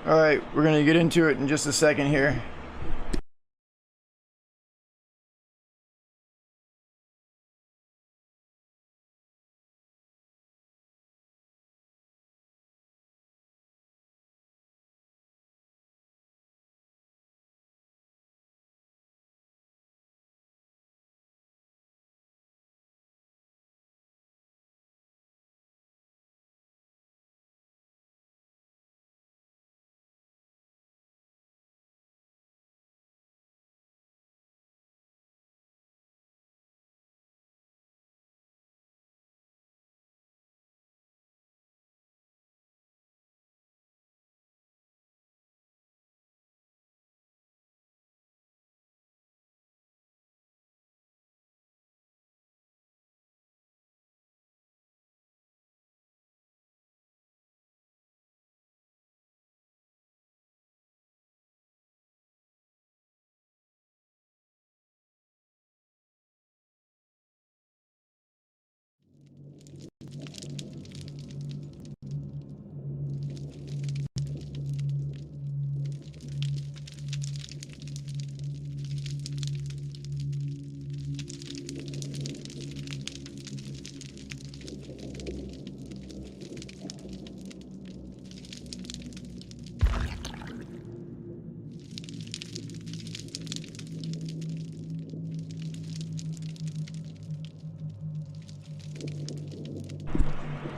Alright, we're gonna get into it in just a second here.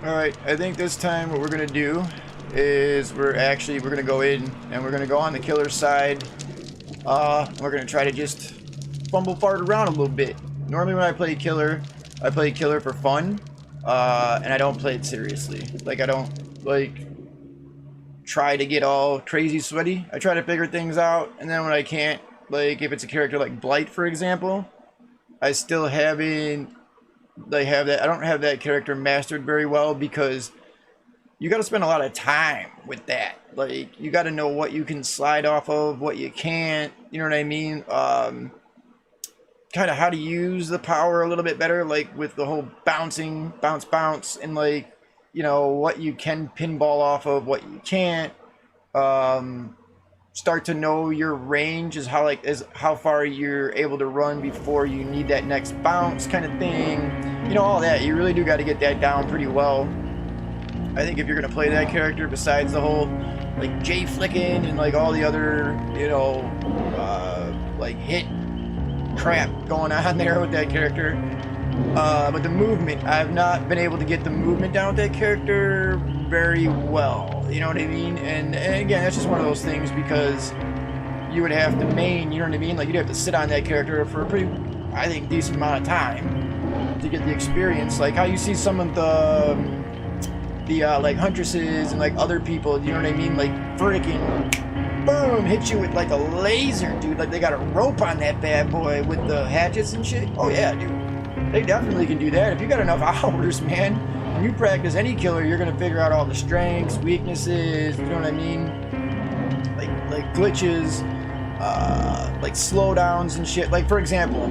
Alright, I think this time what we're gonna do is we're gonna go in and we're gonna go on the killer side. We're gonna try to just fumble fart around a little bit. Normally when I play killer for fun, and I don't play it seriously. Like, I don't like try to get all crazy sweaty. I try to figure things out, and then when I can't, like if it's a character like Blight, for example, I still haven't I don't have that character mastered very well, because you got to spend a lot of time with that. Like, you got to know what you can slide off of, what you can't, you know what I mean? Kind of how to use the power a little bit better, like with the whole bouncing, bounce, and like, you know, what you can pinball off of, what you can't. Start to know your range, is how far you're able to run before you need that next bounce kind of thing. You know, all that. You really do got to get that down pretty well. I think if you're gonna play that character, besides the whole like J flicking and like all the other, you know, like hit crap going on there with that character, but the movement, I've not been able to get the movement down with that character very well, you know what I mean? And again, that's just one of those things, because you would have to main, you know what I mean? Like, you'd have to sit on that character for a pretty, I think, decent amount of time to get the experience. Like how you see some of the like huntresses and like other people, you know what I mean? Like freaking boom, hit you with like a laser, dude. Like they got a rope on that bad boy with the hatchets and shit. Oh yeah, dude. They definitely can do that. If you got enough hours, man, when you practice any killer, you're gonna figure out all the strengths, weaknesses, you know what I mean? Like glitches, like slowdowns and shit. Like, for example,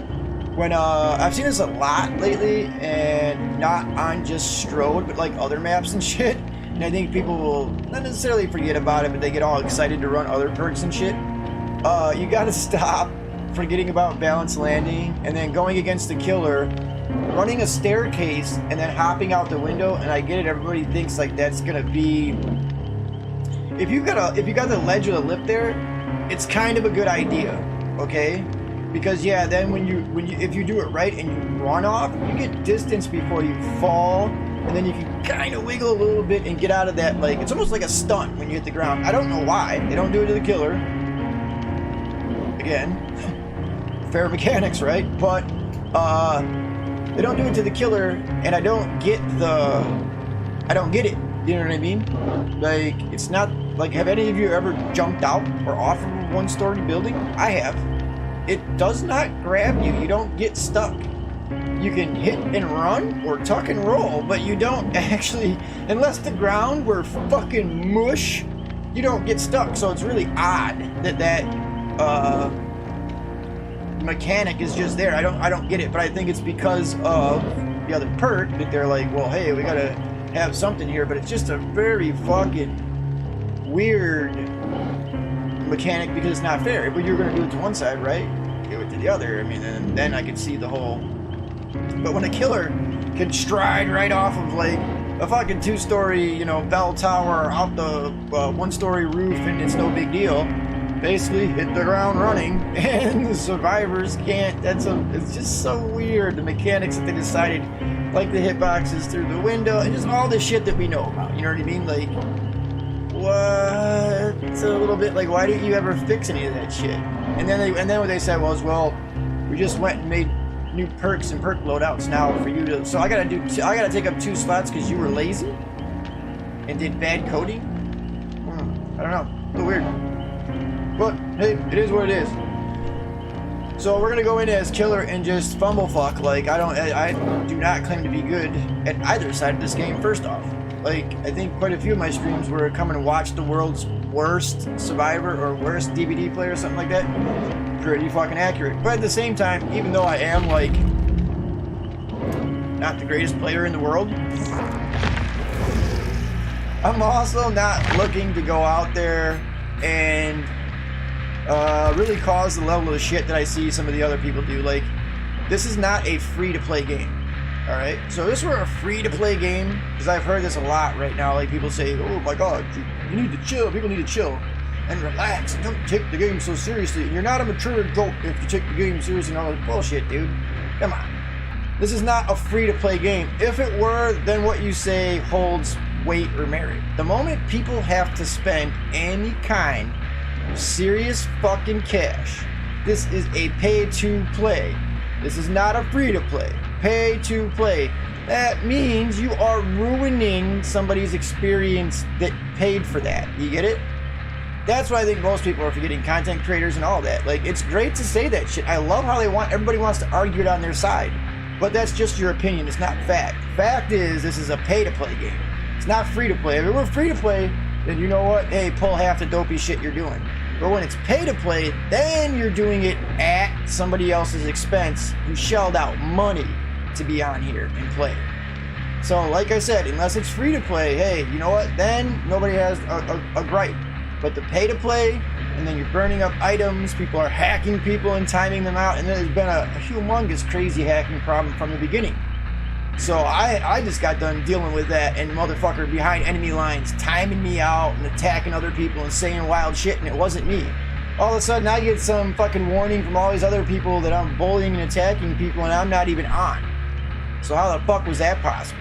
when I've seen this a lot lately, and not on just Strode, but like other maps and shit. And I think people will not necessarily forget about it, but they get all excited to run other perks and shit. You gotta stop forgetting about balance landing, and then going against the killer, running a staircase, and then hopping out the window. And I get it, everybody thinks like that's gonna be, if you got the ledge or the lip there, it's kind of a good idea, okay? Because yeah, then if you do it right and you run off, you get distance before you fall, and then you can kind of wiggle a little bit and get out of that. Like, it's almost like a stunt when you hit the ground. I don't know why they don't do it to the killer. Again, fair mechanics, right? But they don't do it to the killer, and I don't get it. You know what I mean? Like, it's not like, have any of you ever jumped out or off of a one-story building? I have. It does not grab you. You don't get stuck. You can hit and run or tuck and roll, but you don't actually, unless the ground were fucking mush, you don't get stuck. So it's really odd that mechanic is just there. I don't get it, but I think it's because of the other perk that they're like, well, hey, we gotta have something here. But it's just a very fucking weird mechanic because it's not fair. If you're going to do it to one side, right? Do it to the other. I mean, and then I can see the whole. But when a killer can stride right off of like a fucking 2-story, you know, bell tower out the 1-story roof, and it's no big deal. Basically, hit the ground running, and the survivors can't. It's just so weird. The mechanics that they decided, like the hitboxes through the window, and just all the shit that we know about. You know what I mean? Like, what? It's a little bit like, why didn't you ever fix any of that shit? And then what they said was, well, we just went and made new perks and perk loadouts now for you to. So I gotta take up 2 slots because you were lazy and did bad coding. I don't know. A little weird. But hey, it is what it is. So we're gonna go in as killer and just fumble fuck. Like I do not claim to be good at either side of this game. First off, like I think quite a few of my streams were come and watch the world's worst survivor or worst DVD player or something like that. Pretty fucking accurate. But at the same time, even though I am like not the greatest player in the world, I'm also not looking to go out there and really cause the level of shit that I see some of the other people do. Like, this is not a free-to-play game, all right? So if this were a free-to-play game, because I've heard this a lot right now, like people say, oh my god, you need to chill, people need to chill and relax, and don't take the game so seriously. You're not a mature adult if you take the game seriously and all that bullshit, dude. Come on. This is not a free-to-play game. If it were, then what you say holds weight or merit. The moment people have to spend any kind of serious fucking cash, this is a pay-to-play. This is not a free-to-play. Pay-to-play. That means you are ruining somebody's experience that paid for that. You get it? That's why I think most people are forgetting, content creators and all that. Like, it's great to say that shit. I love how everybody wants to argue it on their side. But that's just your opinion. It's not fact. Fact is, this is a pay-to-play game. It's not free-to-play. If it were free-to-play, then you know what? Hey, pull half the dopey shit you're doing. But when it's pay-to-play, then you're doing it at somebody else's expense who shelled out money to be on here and play. So, like I said, unless it's free-to-play, hey, you know what? Then nobody has a gripe. But the pay-to-play, and then you're burning up items, people are hacking people and timing them out, and there's been a humongous crazy hacking problem from the beginning. So I just got done dealing with that, and motherfucker behind enemy lines timing me out and attacking other people and saying wild shit, and it wasn't me. All of a sudden I get some fucking warning from all these other people that I'm bullying and attacking people and I'm not even on. So how the fuck was that possible?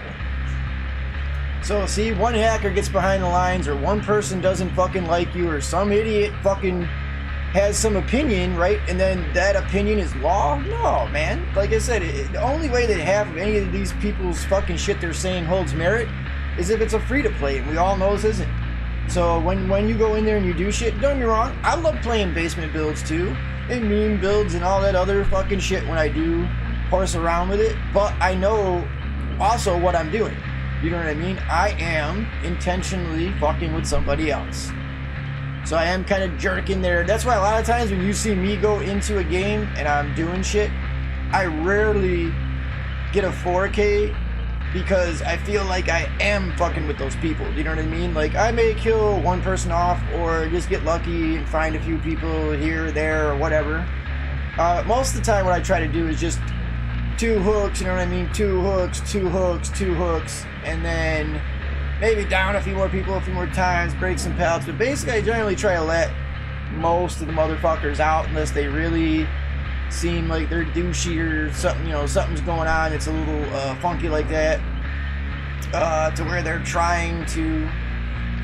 So see, one hacker gets behind the lines, or one person doesn't fucking like you, or some idiot fucking has some opinion, right? And then that opinion is law? No, man. Like I said, the only way that half of any of these people's fucking shit they're saying holds merit is if it's a free-to-play, and we all know this isn't. So when you go in there and you do shit, don't get me wrong, I love playing basement builds too, and meme builds and all that other fucking shit when I do horse around with it, but I know also what I'm doing. You know what I mean? I am intentionally fucking with somebody else. So I am kind of jerking there. That's why a lot of times when you see me go into a game and I'm doing shit, I rarely get a 4K because I feel like I am fucking with those people. You know what I mean? Like, I may kill one person off or just get lucky and find a few people here or there or whatever. Most of the time what I try to do is just 2 hooks, you know what I mean? 2 hooks, 2 hooks, 2 hooks, and then maybe down a few more people a few more times, break some pallets. But basically I generally try to let most of the motherfuckers out unless they really seem like they're douchey or something, you know, something's going on. It's a little funky like that, to where they're trying to,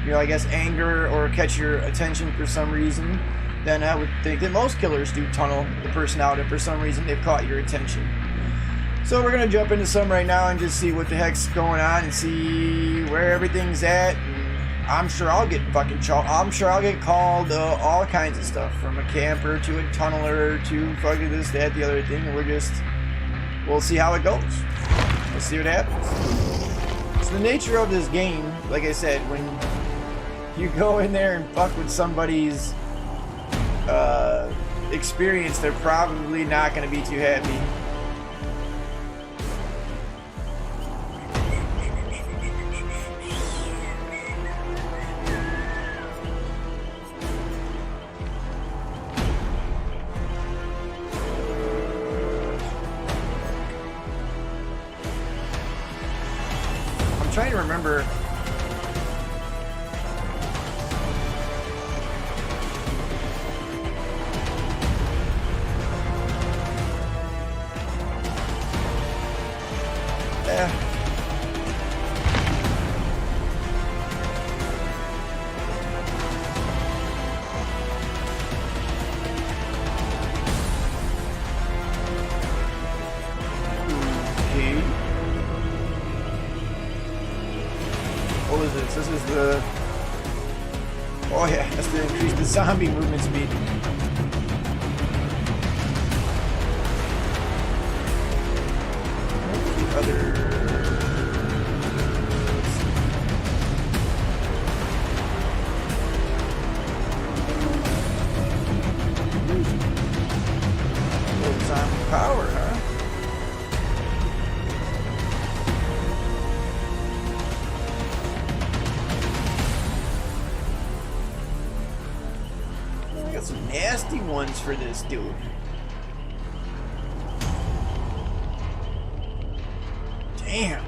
you know, I guess anger or catch your attention for some reason. Then I would think that most killers do tunnel the person out if for some reason they've caught your attention. So we're gonna jump into some right now and just see what the heck's going on and see where everything's at. And I'm sure I'll get fucking I'm sure I'll get called all kinds of stuff, from a camper to a tunneler to fucking this, that, the other thing, and we'll see how it goes. We'll see what happens. So the nature of this game, like I said, when you go in there and fuck with somebody's experience, they're probably not gonna be too happy. trying to remember. What is this? This is the... Oh yeah, that's to increase the zombie movement speed. Other... Zombie power, huh? Got some nasty ones for this dude. Damn.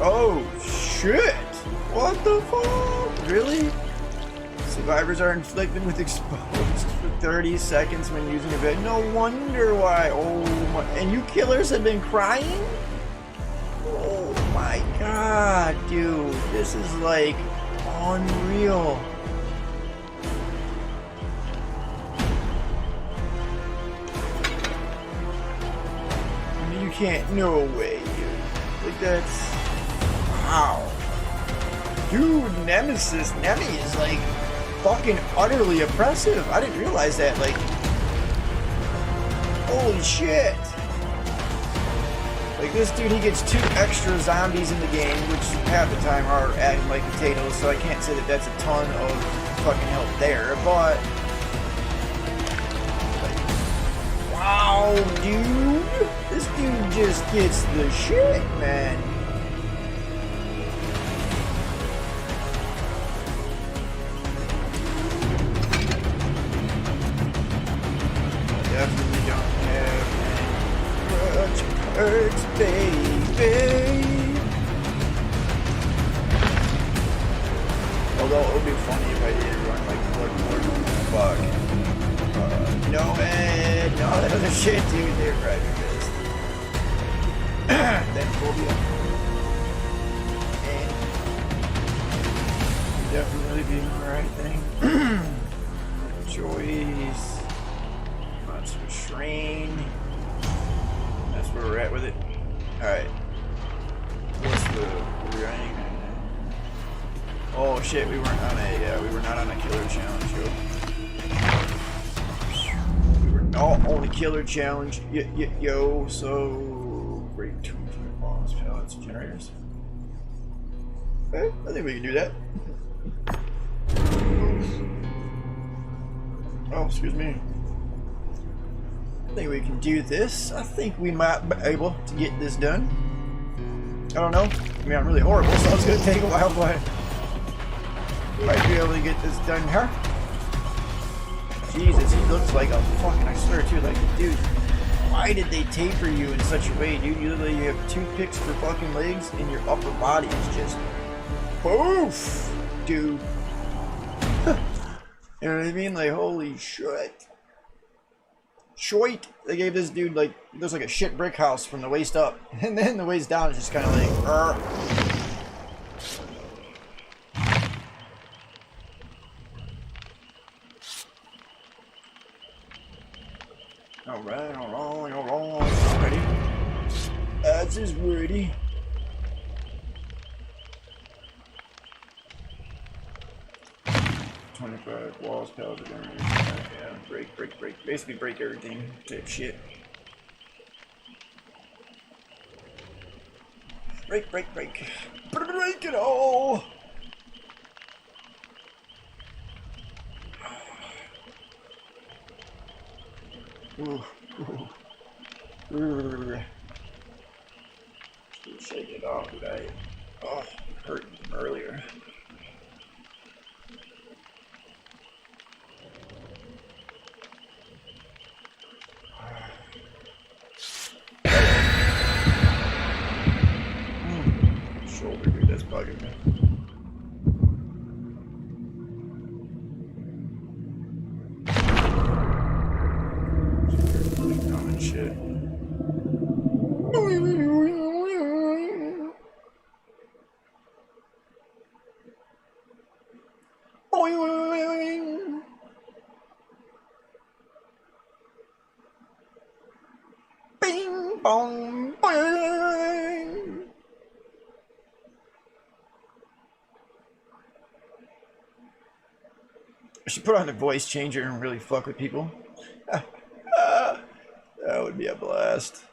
Oh shit! What the fuck? Really? Survivors are inflicted with exposed for 30 seconds when using a bed. No wonder why. Oh my. And you killers have been crying? Oh my god, dude. This is like unreal. I mean, you can't. No way, dude. Like, that's. Wow. Dude, Nemesis, Nemi is like fucking utterly oppressive. I didn't realize that, like, holy shit. Like, this dude, he gets 2 extra zombies in the game, which half the time are acting like potatoes, so I can't say that that's a ton of fucking help there, but like, wow, dude. This dude just gets the shit, man. Definitely don't have much perks, baby. Although it would be funny if I did run like Bloodborne. Fuck. No, man. No, that other shit, dude. They're driving this. That phobia. And definitely being the right thing. Choice. Train. That's where we're at with it. Alright. What's the rank? Oh shit, we weren't on a we were not on a killer challenge, yo. We were not on a killer challenge. Yo, so break 2 bombs, pellets, generators. Okay, I think we can do that. Oh, excuse me. I think we can do this. I think we might be able to get this done. I don't know. I mean, I'm really horrible, so it's going to take a while, but I might be able to get this done here. Jesus, he looks like a fucking, I swear to you, like, dude, why did they taper you in such a way, dude? You have 2 picks for fucking legs, and your upper body is just poof, dude. You know what I mean? Like, holy shit. Shit. They gave this dude, like, it looks like a shit brick house from the waist up. And then the waist down is just kind of like, Alright, alrighty. That's is ready. Walls, pellets, yeah, break. Basically break everything type shit. Break. Break it all! Ooh. Shake it off, right? Oh, hurt from earlier. Shoulder, dude, that's bugging me. Common shit. Bing bong bing. I should put on the voice changer and really fuck with people. That would be a blast.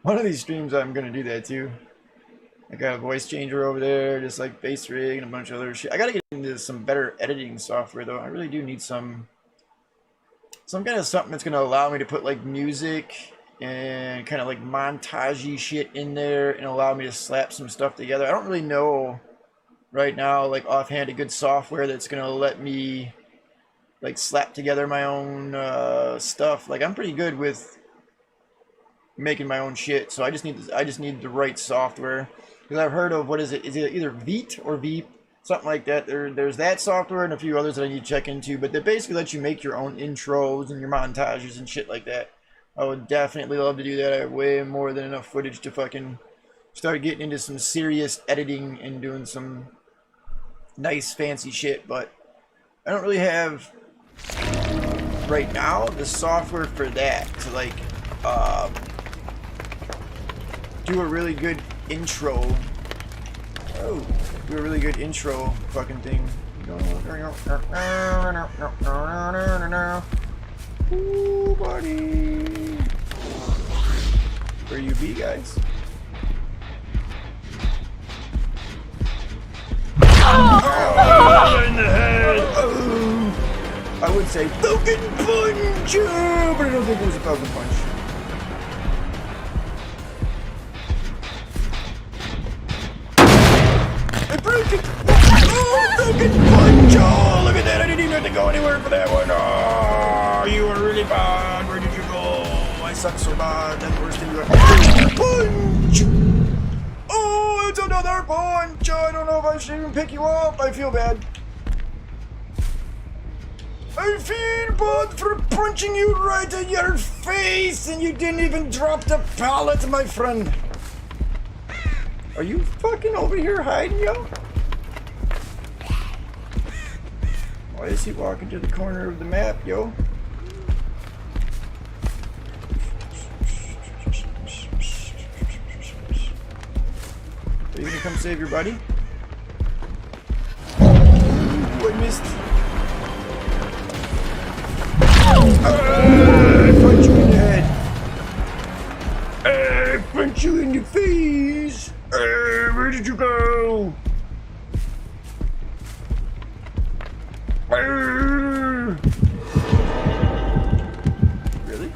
One of these streams I'm gonna do that too. I got a voice changer over there, just like bass rig and a bunch of other shit. I gotta get into some better editing software though. I really do need some kind of something that's gonna allow me to put like music and kind of like montage-y shit in there and allow me to slap some stuff together. I don't really know right now, like offhand, a good software that's gonna let me like slap together my own stuff. Like I'm pretty good with making my own shit, so I just need the right software. Because I've heard of, what is it? Is it either Veet or Veep? Something like that. There's that software and a few others that I need to check into, but they basically let you make your own intros and your montages and shit like that. I would definitely love to do that. I have way more than enough footage to fucking start getting into some serious editing and doing some nice fancy shit, but I don't really have right now the software for that to like do a really good intro. Oh, do a really good intro fucking thing. Ooh, buddy. Where you be, guys? Oh, in the head. Oh. I would say Falcon Punch, but I don't think it was a Falcon Punch. I broke it! Oh, Falcon Punch! Oh, look at that! I didn't even have to go anywhere for that one. Oh, you were really bad. Where did you go? I suck so bad. That's worse than you are. Punch! Oh, it's another punch! I don't know if I should even pick you up. I feel bad. I feel bad for punching you right in your face, and you didn't even drop the pallet, my friend. Are you fucking over here hiding, yo? Why is he walking to the corner of the map, yo? Are you gonna come save your buddy? Ooh, I missed. I punch you in the head. I punch you in the face. Where did you go? Really?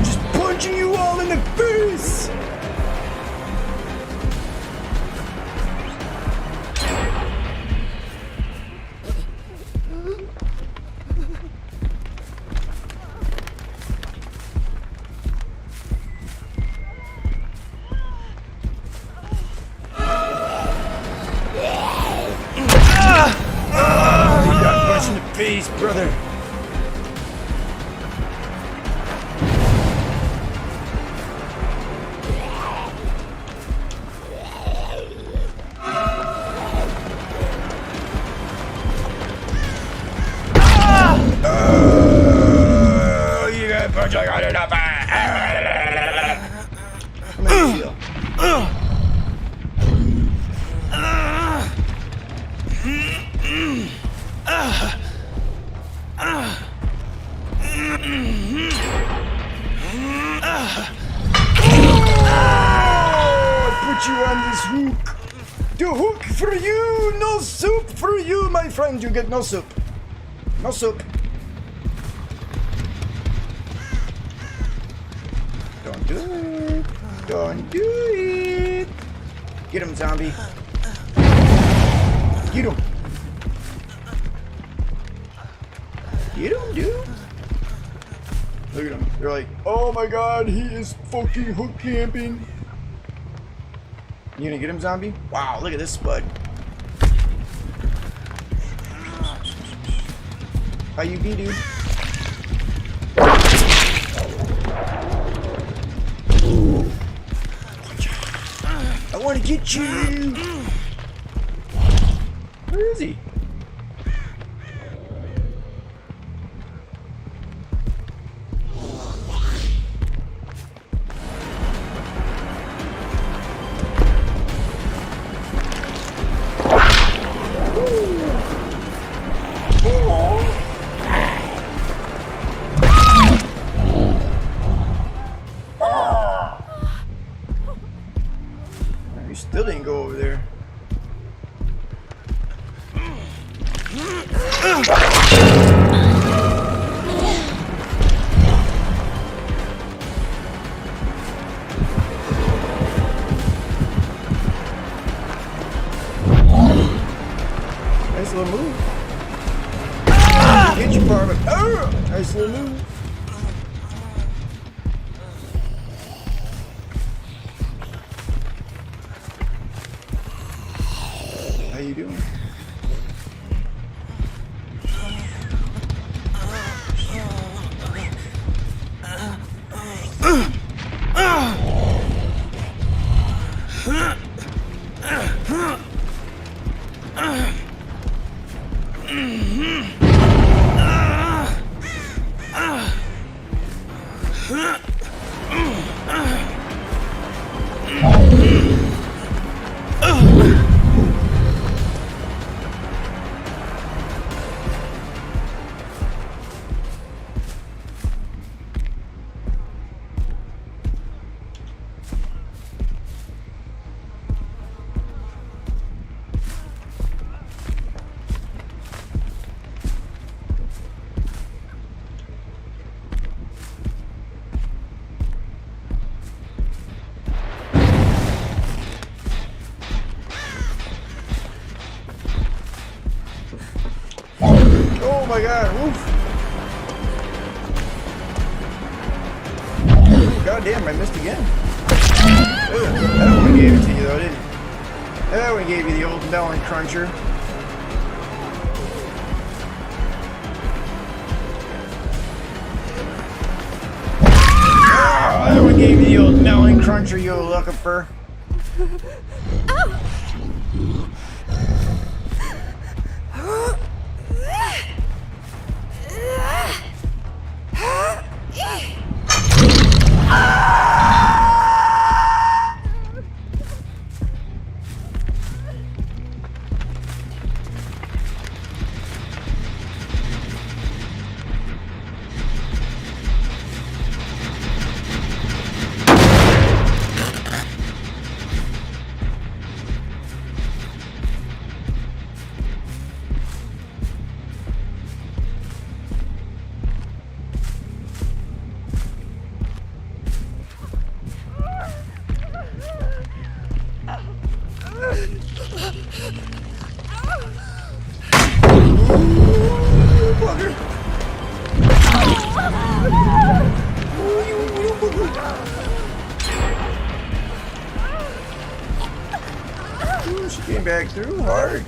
Just punching you all in the face. You got punched in the face, brother. The hook for you! No soup for you, my friend! You get no soup. No soup. Don't do it. Don't do it. Get him, zombie. Get him. Get him, dude. Look at him. They're like, oh my god, he is fucking hook camping. You gonna get him, zombie? Wow, look at this spud. How you be, dude? I want to get you. Where is he? Still didn't go over there. Nice little move. Get your partner. Nice little move. How you doing? Oh my god, oof. God damn, I missed again. That one gave it to you though, didn't it? That one gave you the old melon cruncher. Oh, that one gave you the old melon cruncher you were looking for. Ooh, she came back through hard.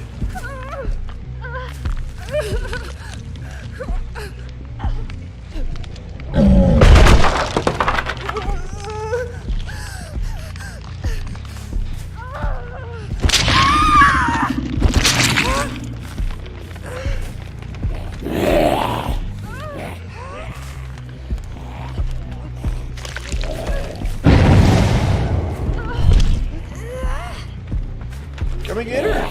Come and get her.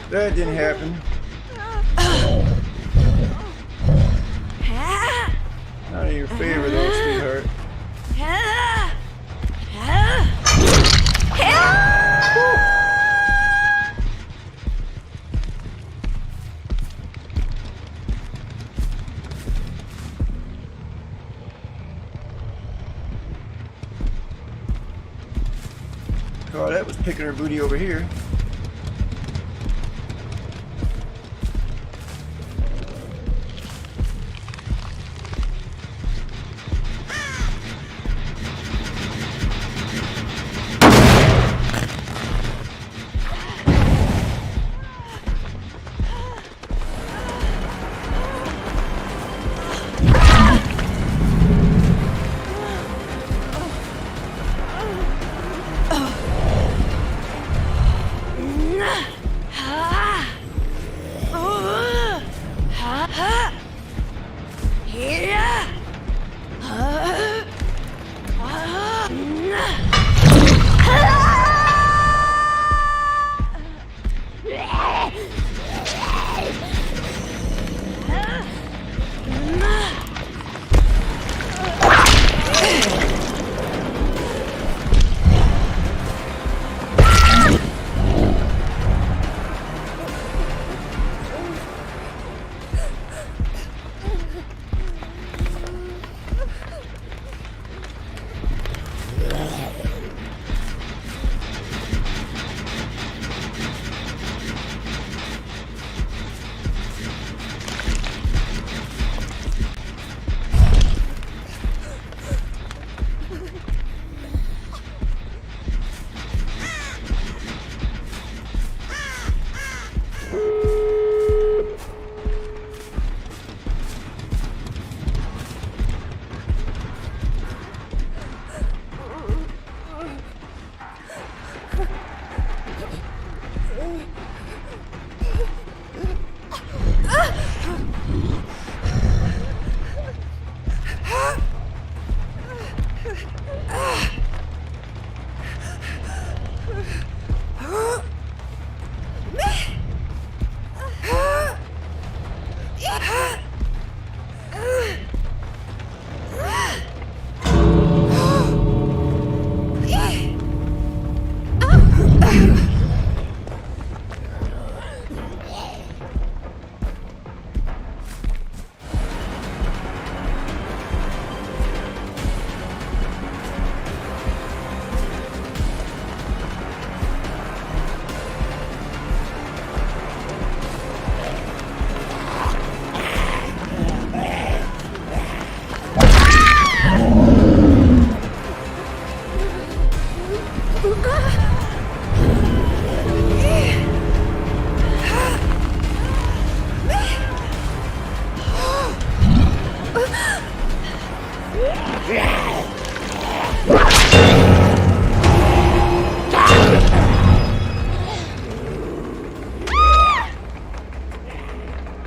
That didn't happen. Not in your favor though, sweetheart. Oh, that was picking her booty over here.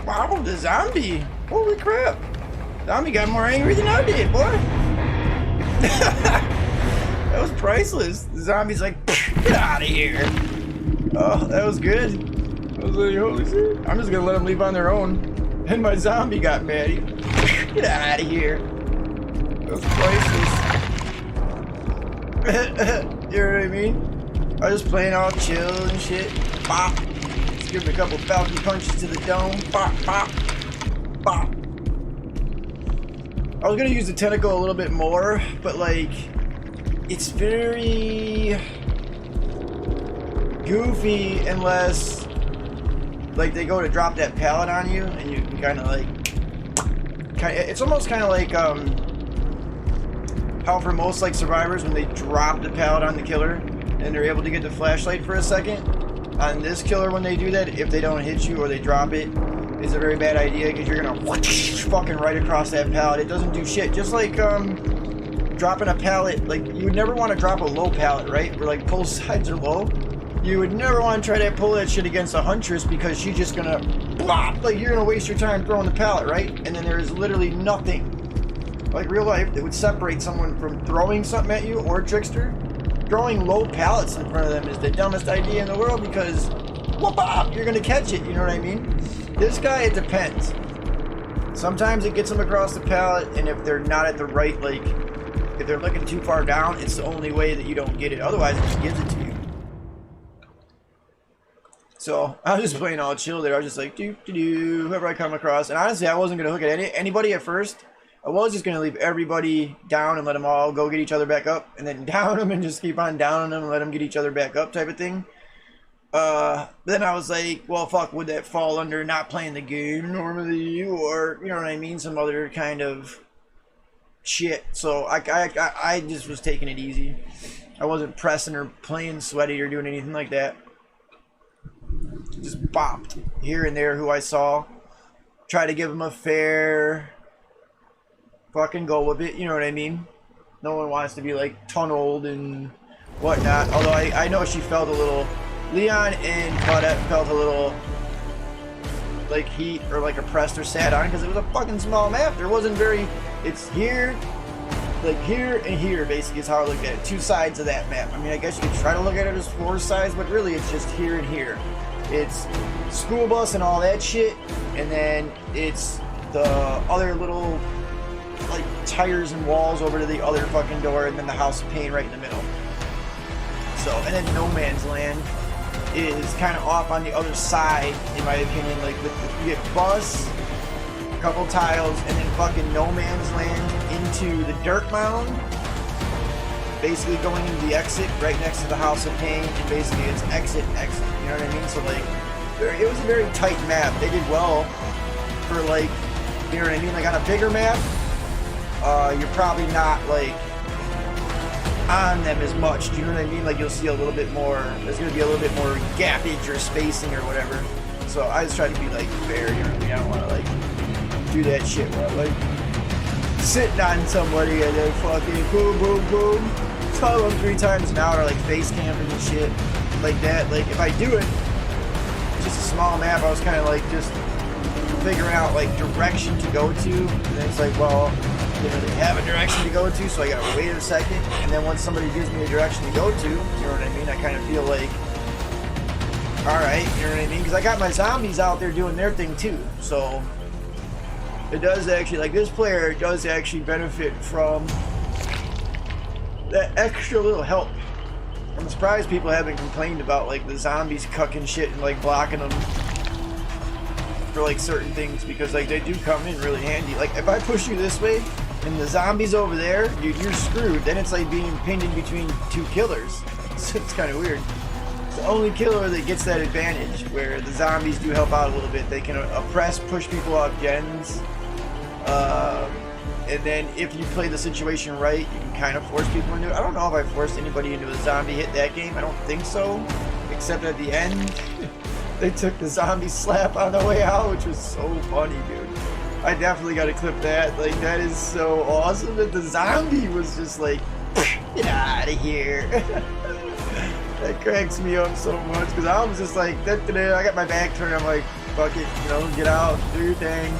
Wow, the zombie! Holy crap! Zombie got more angry than I did, boy! That was priceless. The zombie's like, get out of here! Oh, that was good. I was like, holy shit. I'm just gonna let them leave on their own. And my zombie got mad. He, get out of here. That was priceless. You know what I mean? I was just playing all chill and shit. Bop. Just give him a couple falcon punches to the dome. Bop, bop, bop. I was gonna use the tentacle a little bit more, but like, it's very goofy unless like they go to drop that pallet on you and you can kind of like kind of, it's almost kind of like how for most like survivors when they drop the pallet on the killer and they're able to get the flashlight for a second. On this killer, when they do that, if they don't hit you or they drop it, it's a very bad idea because you're gonna whoosh, fucking right across that pallet. It doesn't do shit. Just like dropping a pallet, like you would never want to drop a low pallet, right? Where like both sides are low. You would never want to try to pull that shit against a huntress because she's just gonna blop. Like you're gonna waste your time throwing the pallet, right? And then there's literally nothing, like real life, that would separate someone from throwing something at you or a trickster. Throwing low pallets in front of them is the dumbest idea in the world because whoop up, you're gonna catch it, you know what I mean? This guy, it depends. Sometimes it gets them across the pallet, and if they're not at the right, like, if they're looking too far down, it's the only way that you don't get it. Otherwise, it just gives it to you. So, I was just playing all chill there. I was just like, whoever I come across. And honestly, I wasn't gonna hook at anybody at first. I was just going to leave everybody down and let them all go get each other back up. And then down them and just keep on downing them and let them get each other back up type of thing. Then I was like, well, fuck, would that fall under not playing the game normally? Or, you know what I mean? Some other kind of shit. So I just was taking it easy. I wasn't pressing or playing sweaty or doing anything like that. Just bopped here and there who I saw. Try to give them a fair... fucking go with it, you know what I mean? No one wants to be like tunneled and whatnot. Although I know she felt a little, Leon and Claudette felt a little like heat or like oppressed or sad on because it was a fucking small map. There wasn't very, it's here, like here and here basically is how I looked at it. Two sides of that map. I mean, I guess you could try to look at it as four sides, but really it's just here and here. It's school bus and all that shit, and then it's the other little like tires and walls over to the other fucking door, and then the House of Pain right in the middle. So, and then No Man's Land is kind of off on the other side, in my opinion. Like you get bus, a couple tiles, and then fucking No Man's Land into the dirt mound. Basically going into the exit right next to the House of Pain, and basically it's exit. You know what I mean? So like, it was a very tight map. They did well for like, you know what I mean? Like on a bigger map. You're probably not like on them as much. Do you know what I mean? Like you'll see a little bit more. There's gonna be a little bit more gappage or spacing or whatever. So I just try to be like fair. You know what I mean? I don't want to like do that shit where I'm like sitting on somebody and then fucking boom, boom, boom. Tell them 3 times an hour, like face camping and shit like that. Like if I do it, it's just a small map. I was kind of like just figuring out like direction to go to, and then it's like, well, they don't really have a direction to go to, so I gotta wait a second, and then once somebody gives me a direction to go to, you know what I mean, I kind of feel like, alright, you know what I mean, because I got my zombies out there doing their thing too, so it does actually, like this player does actually benefit from that extra little help. I'm surprised people haven't complained about like the zombies cucking shit and like blocking them for like certain things, because like they do come in really handy. Like if I push you this way and the zombies over there, dude, you're screwed. Then it's like being pinned in between 2 killers. So it's kind of weird. It's the only killer that gets that advantage, where the zombies do help out a little bit. They can oppress, push people off gens, and then if you play the situation right, you can kind of force people into it. I don't know if I forced anybody into a zombie hit that game. I don't think so, except at the end. They took the zombie slap on the way out, which was so funny, dude. I definitely got to clip that. Like, that is so awesome that the zombie was just like, get out of here. That cracks me up so much, because I was just like, I got my back turned. I'm like, fuck it, you know, get out, do your thing.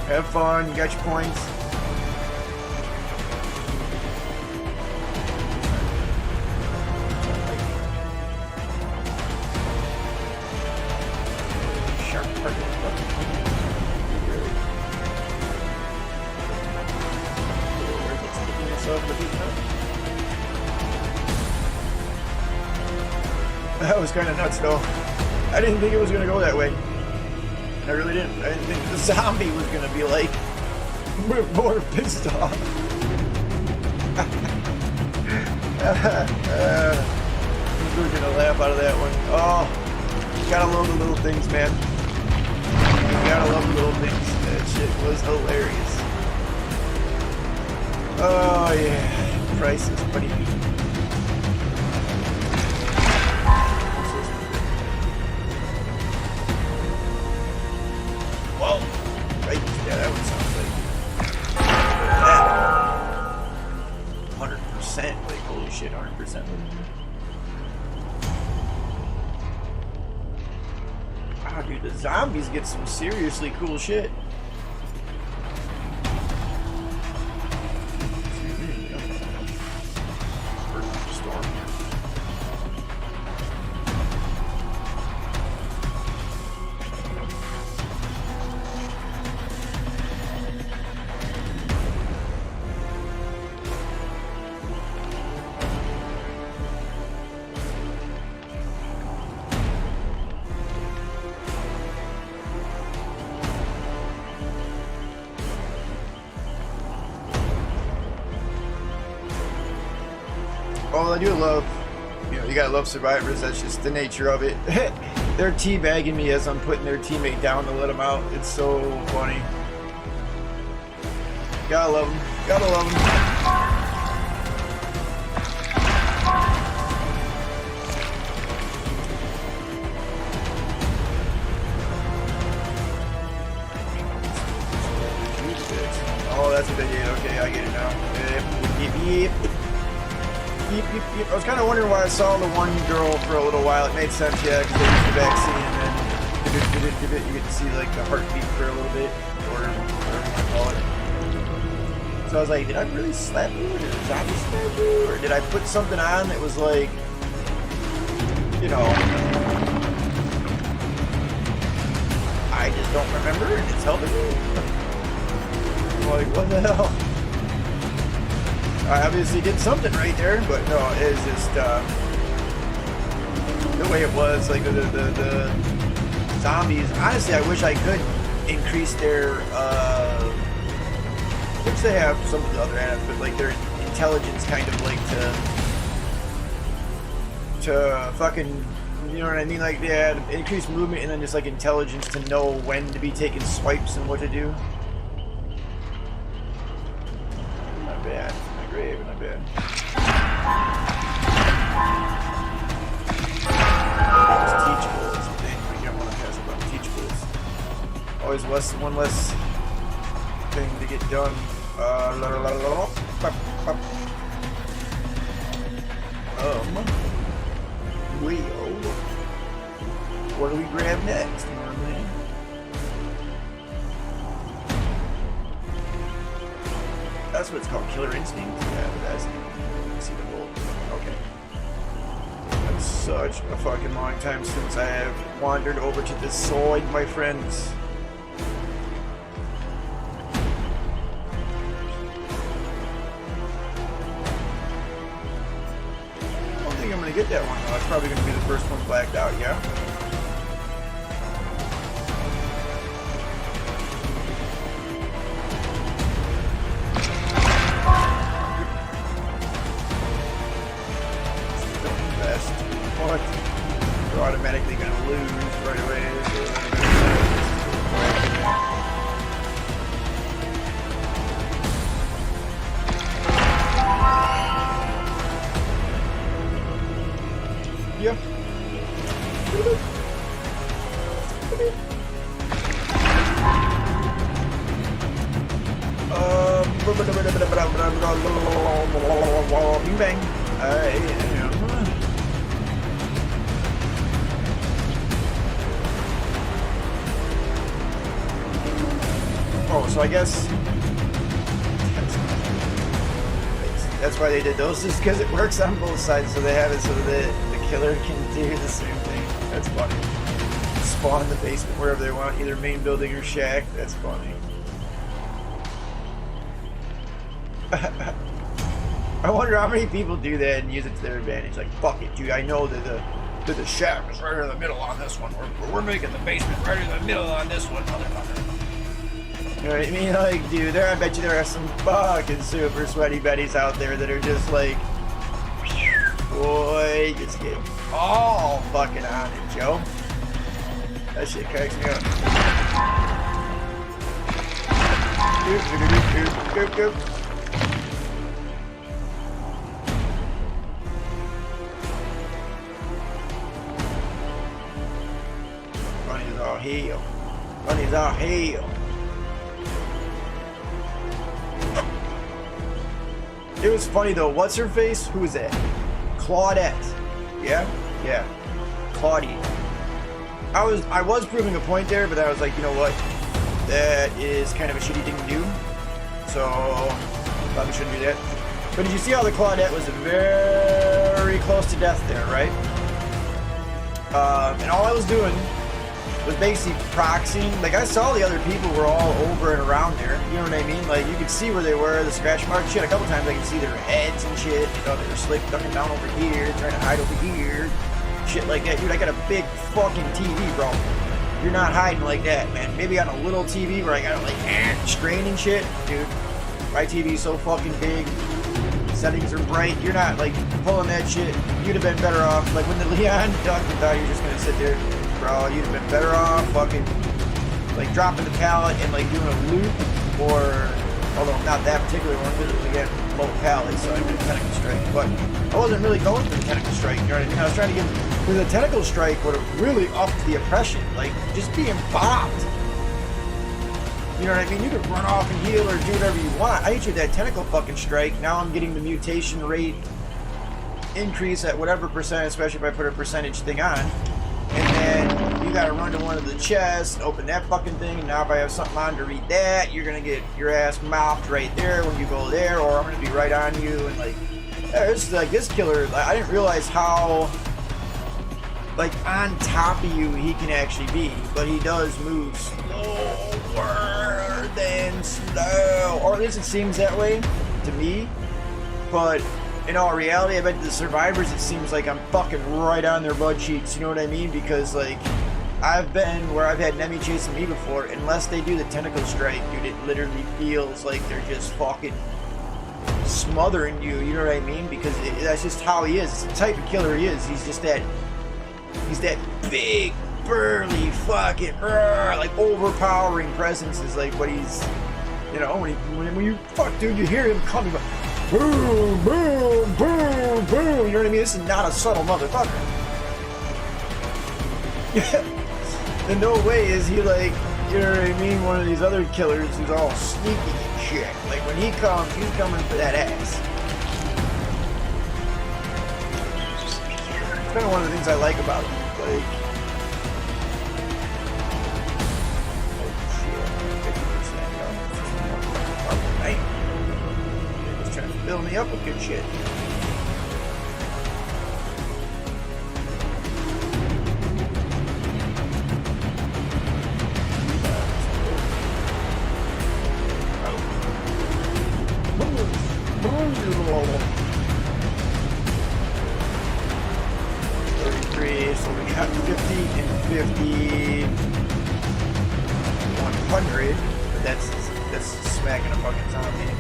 Have fun, you got your points. That was kind of nuts though. I didn't think it was going to go that way. I really didn't. I didn't think the zombie was going to be like more pissed off. We're going to laugh out of that one. Oh, you gotta love the little things, man. You gotta love the little things. That shit was hilarious. Oh yeah, prices, buddy. Whoa, right? Yeah, that one sounds like 100%. Like holy shit, 100%. Wow, dude, the zombies get some seriously cool shit. Oh, I do love, you know, you gotta love survivors. That's just the nature of it. They're teabagging me as I'm putting their teammate down to let them out. It's so funny. Gotta love them. Gotta love them. Oh, that's what they did. Okay, I get it now. Yep. I was kind of wondering why I saw the one girl for a little while. It made sense, yeah, because they used the vaccine and then you get to see like the heartbeat for a little bit, or whatever you call it. So I was like, did I really slap you, or did a zombie slap you, or did I put something on that was like, you know, I just don't remember and it's helping me. I'm like, what the hell? I obviously did something right there, but no, it's just the way it was. Like the zombies. Honestly, I wish I could increase their, which they have some of the other animals, but like their intelligence, kind of like to fucking, you know what I mean? Like they had increased movement and then just like intelligence to know when to be taking swipes and what to do. Not bad. Grave, not bad. Teachables. Dang, we don't want to pass about teachables. Always one less thing to get done. What do we grab next? You know what I mean? That's what it's called, Killer Instinct. Yeah, that's see the bullet. Okay. That's such a fucking long time since I have wandered over to this side, my friends. I don't think I'm gonna get that one though. It's probably gonna be the first one blacked out, yeah? They're automatically going to lose right away. Yeah. Bing bang. Oh, so I guess that's why they did those, is because it works on both sides, so they have it so that the killer can do the same thing. That's funny. Spawn in the basement wherever they want, either main building or shack. That's funny. I wonder how many people do that and use it to their advantage. Like, fuck it, dude, I know that the shack is right in the middle on this one. We're making the basement right in the middle on this one, motherfucker. You know what I mean? Like, dude, I bet you there are some fucking super sweaty betties out there that are just like, boy, just get all fucking on it, Joe. That shit cracks me up. Funny as all hell. Funny as all hell. It was funny though. What's her face? Who is that? Claudette. Yeah? Yeah. Claudie. I was proving a point there, but I was like, you know what? That is kind of a shitty thing to do. So, probably shouldn't do that. But did you see how the Claudette was very close to death there, right? And all I was doing was basically proxying. Like, I saw the other people were all over and around there. You know what I mean? Like, you could see where they were, the scratch marks. Shit, a couple times I could see their heads and shit. You know, they were slick ducking down over here, trying to hide over here. Shit like that. Dude, I got a big fucking TV, bro. You're not hiding like that, man. Maybe on a little TV where I got like strain and shit. Dude, my TV's so fucking big. Settings are bright. You're not like pulling that shit. You'd have been better off. Like when the Leon ducked and thought you were just gonna sit there, bro. You'd have been better off fucking like dropping the pallet and like doing a loop, or although not that particular one because it was again low pallet, so I did a tentacle strike. But I wasn't really going for the tentacle strike. You know what I mean? I was trying to get. Because a tentacle strike would have really upped the oppression, like just being bopped. You know what I mean? You could run off and heal or do whatever you want. I hit you with that tentacle fucking strike. Now I'm getting the mutation rate increase at whatever percent, especially if I put a percentage thing on. And then you gotta run to one of the chests, open that fucking thing, and now if I have something on to read that, you're gonna get your ass mouthed right there when you go there, or I'm gonna be right on you, and like, it's like this killer, I didn't realize how like on top of you he can actually be, but he does move slower than slow, or at least it seems that way to me. But in all reality, I bet the survivors it seems like I'm fucking right on their butt cheeks, you know what I mean? Because like I've been where I've had Nemi chasing me before, unless they do the tentacle strike, dude, it literally feels like they're just fucking smothering you, you know what I mean? Because that's just how he is. It's the type of killer he is. He's just that. He's that big, burly, fucking, like overpowering presence is like what he's, you know, when you fuck, dude, you hear him coming, like, boom, boom, boom, boom. You know what I mean? This is not a subtle motherfucker. In no way is he like, you know what I mean? One of these other killers who's all sneaky and shit. Like when he comes, he's coming for that ass. It's kind of one of the things I like about him. Like, oh shit, 50%. They're just trying to fill me up with good shit. So we got 50 and 50, 100, but that's smacking a fucking zombie.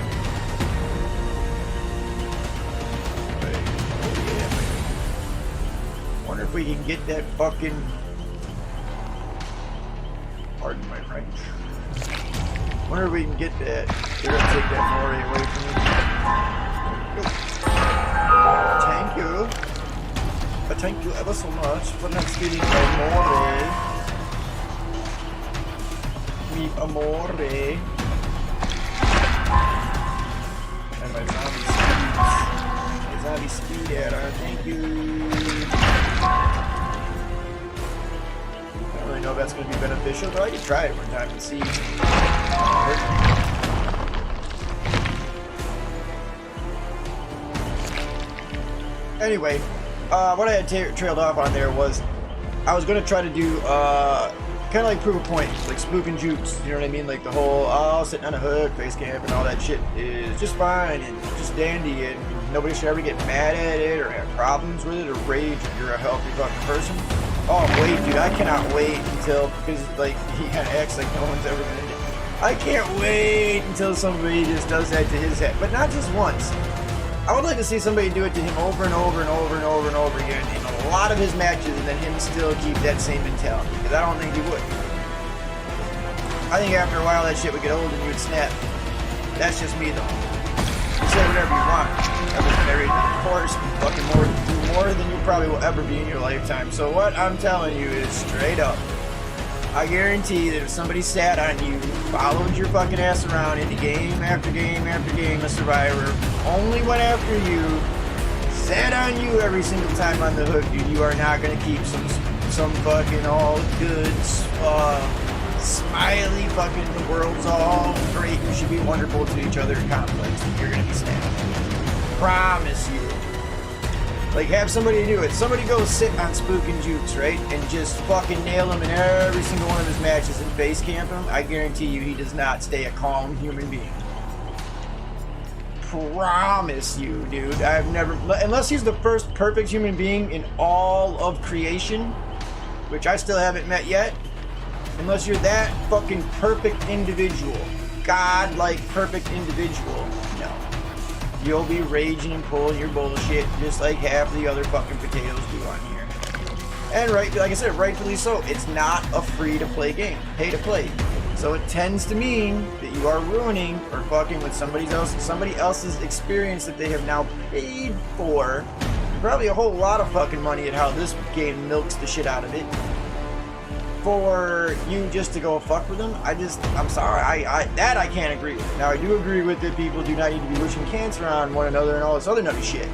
Right. Oh yeah. Wonder if we can get that fucking, pardon my French. Wonder if we can get that. They're gonna take that Mori away from me. Thank you. Thank you ever so much for not stealing my Amore. Mi Amore. And my zombie speed. My zombie speed error. Thank you. I don't really know if that's going to be beneficial, but I can try it one time and see. Anyway. What I had trailed off on there was I was going to try to do kind of like proof of point, like spook and jukes, you know what I mean? Like the whole, sitting on a hook, face camp and all that shit is just fine and just dandy, and nobody should ever get mad at it or have problems with it or rage if you're a healthy fucking person. Oh, wait, dude, I cannot wait until, because like he kind of acts like no one's ever going to do. I can't wait until somebody just does that to his head, but not just once. I would like to see somebody do it to him over and over and over and over and over again in a lot of his matches, and then him still keep that same mentality, because I don't think he would. I think after a while that shit would get old and you would snap. That's just me though. You say whatever you want. Evolutionary, of course, fucking more than you probably will ever be in your lifetime. So what I'm telling you is straight up. I guarantee that if somebody sat on you, followed your fucking ass around into game after game after game of Survivor, only went after you, sat on you every single time on the hook, dude, you are not gonna keep some fucking all good, smiley fucking the world's all great, you should be wonderful to each other complex. You're gonna be snapped. Promise you. Like, have somebody do it. Somebody go sit on Spook and Jukes, right? And just fucking nail him in every single one of his matches and face camp him. I guarantee you he does not stay a calm human being. Promise you, dude. I've never... Unless he's the first perfect human being in all of creation, which I still haven't met yet. Unless you're that fucking perfect individual. God-like perfect individual. No. You'll be raging and pulling your bullshit just like half the other fucking potatoes do on here. And right, like I said, rightfully so. It's not a free-to-play game. Pay to play. So it tends to mean that you are ruining or fucking with somebody else's experience that they have now paid for. Probably a whole lot of fucking money at how this game milks the shit out of it. For you just to go fuck with them, I'm sorry, I can't agree with. Now I do agree with that people do not need to be wishing cancer on one another and all this other nutty shit.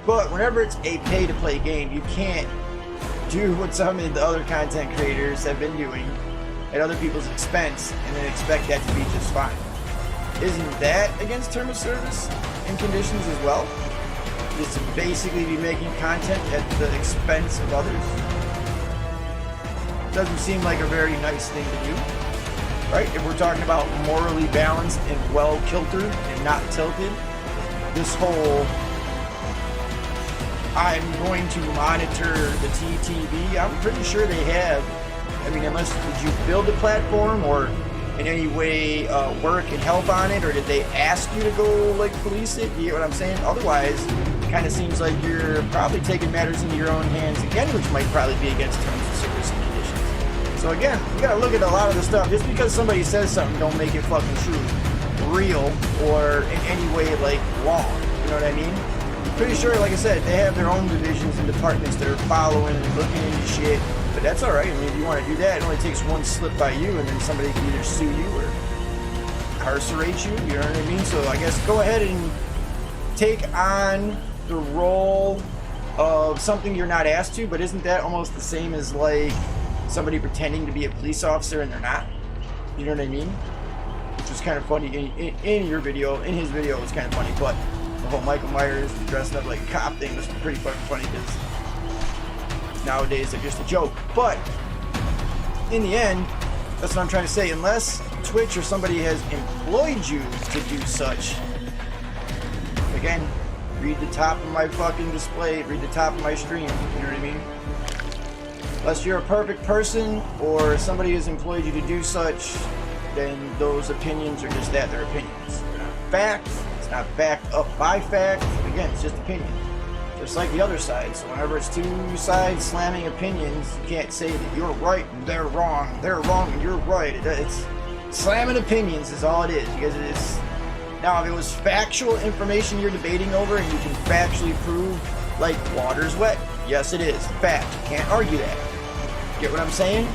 But whenever it's a pay-to-play game, you can't do what some of the other content creators have been doing at other people's expense and then expect that to be just fine. Isn't that against term of service and conditions as well? Just to basically be making content at the expense of others? Doesn't seem like a very nice thing to do, right? If we're talking about morally balanced and well-kiltered and not tilted, this whole I'm going to monitor the TTV, I'm pretty sure they have. I mean, unless, did you build the platform or in any way work and help on it, or did they ask you to go, like, police it? You get what I'm saying? Otherwise, it kind of seems like you're probably taking matters into your own hands again, which might probably be against terms of service and conditions. So again, you gotta look at a lot of the stuff. Just because somebody says something, don't make it fucking true, real, or in any way, like, wrong. You know what I mean? I'm pretty sure, like I said, they have their own divisions and departments that are following and looking into shit. But that's alright. I mean, if you want to do that, it only takes one slip by you, and then somebody can either sue you or incarcerate you. You know what I mean? So I guess go ahead and take on the role of something you're not asked to, but isn't that almost the same as, like, somebody pretending to be a police officer and they're not? You know what I mean? Which was kind of funny in your video. In his video, it was kind of funny, but the whole Michael Myers dressing up like a cop thing was pretty fucking funny because nowadays they're just a joke. But in the end, that's what I'm trying to say. Unless Twitch or somebody has employed you to do such, again, read the top of my fucking display, read the top of my stream, you know what I mean? Unless you're a perfect person or somebody has employed you to do such, then those opinions are just that, they're opinions. They're not fact, it's not backed up by fact, again, it's just opinion. Just like the other side. So whenever it's two sides slamming opinions, you can't say that you're right and they're wrong and you're right. It's slamming opinions is all it is. Because it's now, if it was factual information you're debating over and you can factually prove, like, water's wet, yes it is. Fact. Can't argue that. Get what I'm saying?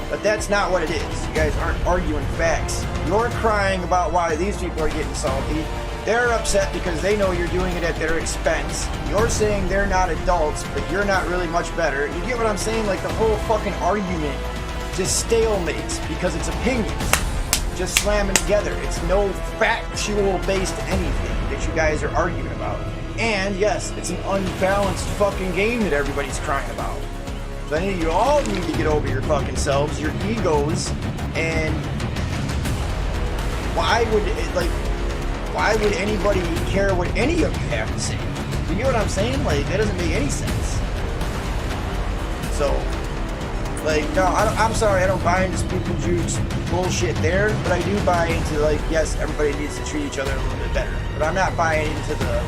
But that's not what it is. You guys aren't arguing facts. You're crying about why these people are getting salty. They're upset because they know you're doing it at their expense. You're saying they're not adults, but you're not really much better. You get what I'm saying? Like, the whole fucking argument just stalemates because it's opinions. Just slamming together. It's no factual-based anything that you guys are arguing about. And yes, it's an unbalanced fucking game that everybody's crying about. So I think you all need to get over your fucking selves, your egos, and why would anybody care what any of you have to say? You get what I'm saying? Like, that doesn't make any sense. So, like, no, I'm sorry, I don't buy into Spook and Juke's bullshit there, but I do buy into, like, yes, everybody needs to treat each other a little bit better. But I'm not buying into the,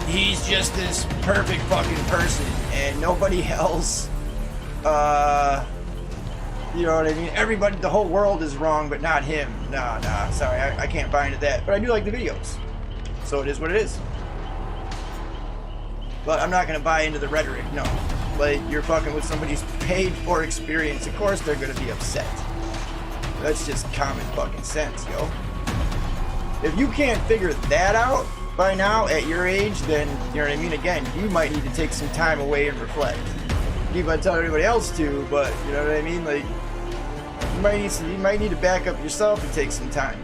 he's just this perfect fucking person, and nobody else, You know what I mean? Everybody, the whole world is wrong, but not him. Nah, sorry, I can't buy into that. But I do like the videos. So it is what it is. But I'm not going to buy into the rhetoric, no. Like, you're fucking with somebody's paid for experience. Of course they're going to be upset. That's just common fucking sense, yo. If you can't figure that out by now at your age, then, you know what I mean? Again, you might need to take some time away and reflect. You might tell everybody else to, but, you know what I mean? Like, you might need to back up yourself and take some time.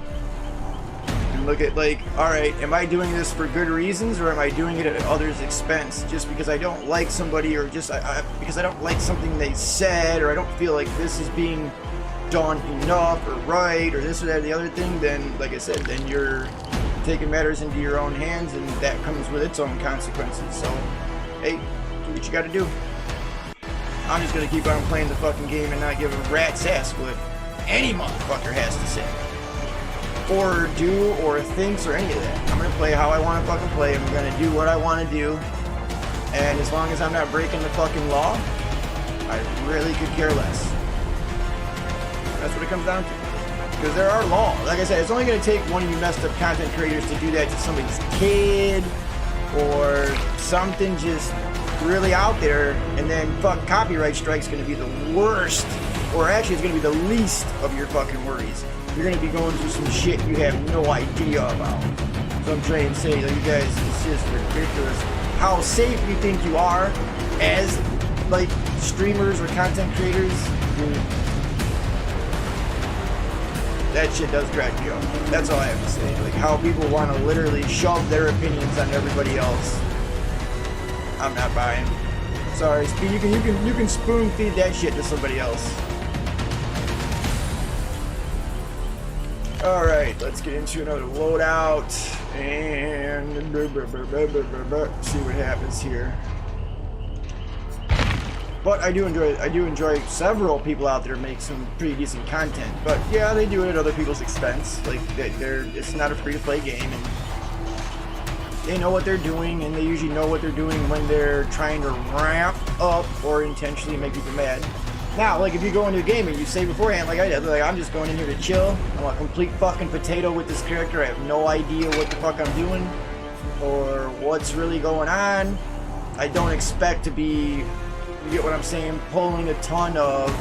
And look at, like, alright, am I doing this for good reasons, or am I doing it at others' expense just because I don't like somebody, or just because I don't like something they said, or I don't feel like this is being done enough or right, or this or that or the other thing? Then, like I said, then you're taking matters into your own hands, and that comes with its own consequences. So, hey, do what you gotta do. I'm just gonna keep on playing the fucking game and not give a rat's ass what any motherfucker has to say, or do, or thinks, or any of that. I'm gonna play how I want to fucking play. I'm gonna do what I want to do, and as long as I'm not breaking the fucking law, I really could care less. That's what it comes down to. Because there are laws. Like I said, it's only gonna take one of you messed up content creators to do that to somebody's kid, or something just really out there, and then fuck, copyright strike's gonna be the worst, or actually it's gonna be the least of your fucking worries. You're gonna be going through some shit you have no idea about. So I'm trying to say, like, you guys, it's just ridiculous how safe you think you are as, like, streamers or content creators. Dude, that shit does crack me up. That's all I have to say. Like, how people want to literally shove their opinions on everybody else. I'm not buying. Sorry, you can spoon feed that shit to somebody else. All right, let's get into another loadout and see what happens here. But I do enjoy several people out there make some pretty decent content. But yeah, they do it at other people's expense. Like, it's not a free-to-play game, and they know what they're doing, and they usually know what they're doing when they're trying to ramp up or intentionally make people mad. Now, like, if you go into a game and you say beforehand, like I did, like, I'm just going in here to chill, I'm a complete fucking potato with this character, I have no idea what the fuck I'm doing, or what's really going on, I don't expect to be, you get what I'm saying, pulling a ton of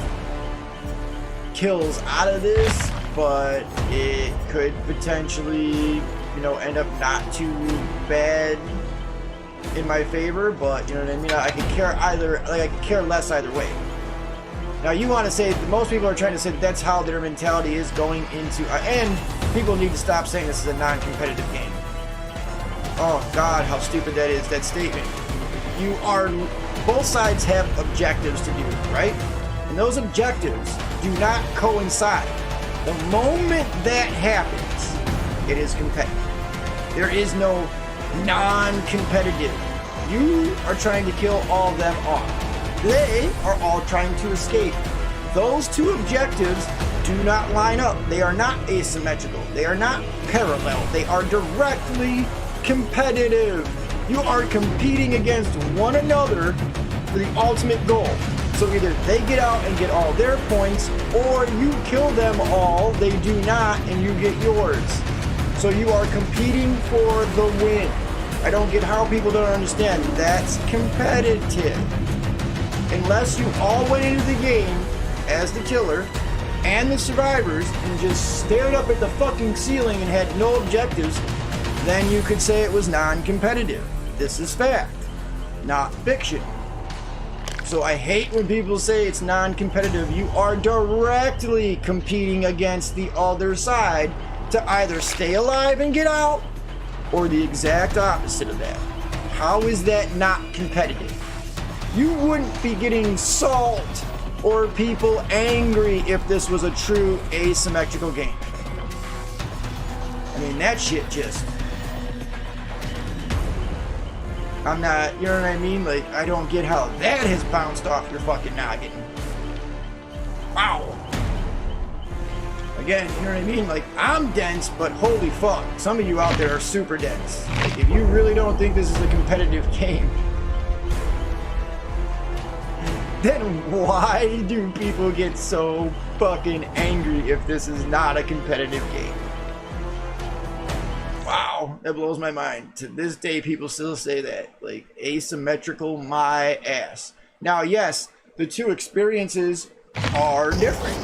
kills out of this, but it could potentially, you know, end up not too bad in my favor. But you know what I mean, I could care either, like, I could care less either way. Now you want to say, most people are trying to say that's how their mentality is going into, and people need to stop saying this is a non-competitive game. Oh God, how stupid that is, that statement. You are, both sides have objectives to do, right? And those objectives do not coincide. The moment that happens, it is competitive. There is no non-competitive. You are trying to kill all of them off. They are all trying to escape. Those two objectives do not line up. They are not asymmetrical. They are not parallel. They are directly competitive. You are competing against one another for the ultimate goal. So either they get out and get all their points, or you kill them all, they do not, and you get yours. So you are competing for the win. I don't get how people don't understand. That's competitive. Unless you all went into the game as the killer and the survivors and just stared up at the fucking ceiling and had no objectives, then you could say it was non-competitive. This is fact, not fiction. So I hate when people say it's non-competitive. You are directly competing against the other side to either stay alive and get out, or the exact opposite of that. How is that not competitive? You wouldn't be getting salt or people angry if this was a true asymmetrical game. I mean, that shit just, I'm not, you know what I mean? Like, I don't get how that has bounced off your fucking noggin. Wow. Again, you know what I mean? Like, I'm dense, but holy fuck, some of you out there are super dense. Like, if you really don't think this is a competitive game, then why do people get so fucking angry if this is not a competitive game? Wow, that blows my mind. To this day, people still say that. Like, asymmetrical, my ass. Now, yes, the two experiences are different.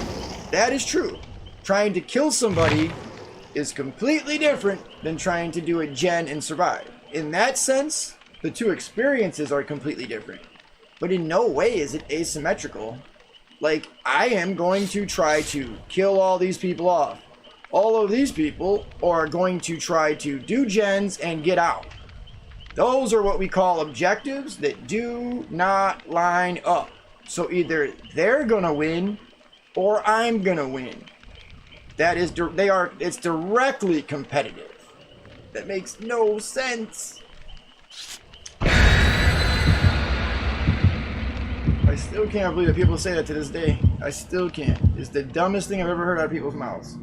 That is true. Trying to kill somebody is completely different than trying to do a gen and survive. In that sense, the two experiences are completely different. But in no way is it asymmetrical. Like, I am going to try to kill all these people off. All of these people are going to try to do gens and get out. Those are what we call objectives that do not line up. So either they're gonna win or I'm gonna win. That is, it's directly competitive. That makes no sense. I still can't believe that people say that to this day. I still can't. It's the dumbest thing I've ever heard out of people's mouths.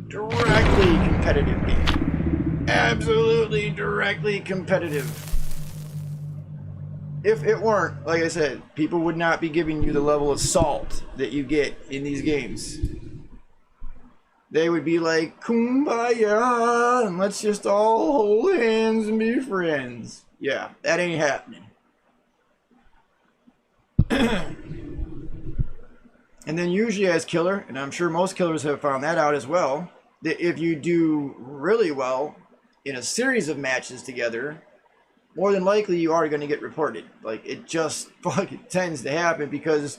Directly competitive game. Absolutely directly competitive. If it weren't, like I said, people would not be giving you the level of salt that you get in these games. They would be like, kumbaya, and let's just all hold hands and be friends. Yeah, that ain't happening. And then usually as killer, and I'm sure most killers have found that out as well, that if you do really well in a series of matches together, more than likely you are going to get reported. Like, it just fucking tends to happen because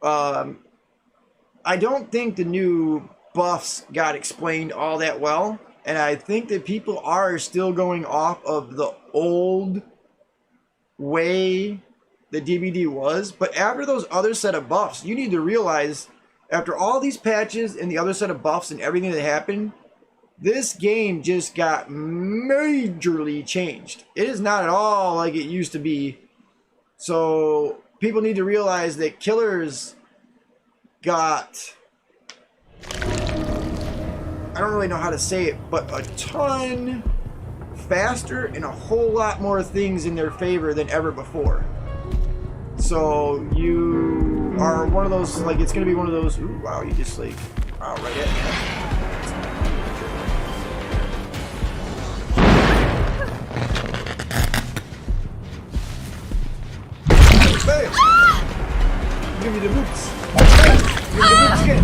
I don't think the new buffs got explained all that well, and I think that people are still going off of the old way the DVD was. But after those other set of buffs, you need to realize, after all these patches and the other set of buffs and everything that happened, this game just got majorly changed. It is not at all like it used to be. So people need to realize that killers got, I don't really know how to say it, but a ton faster and a whole lot more things in their favor than ever before. So you are one of those, like, it's going to be one of those, ooh, wow, you just like, wow, right at me. Bam! Give me the boots. Give me the boots again.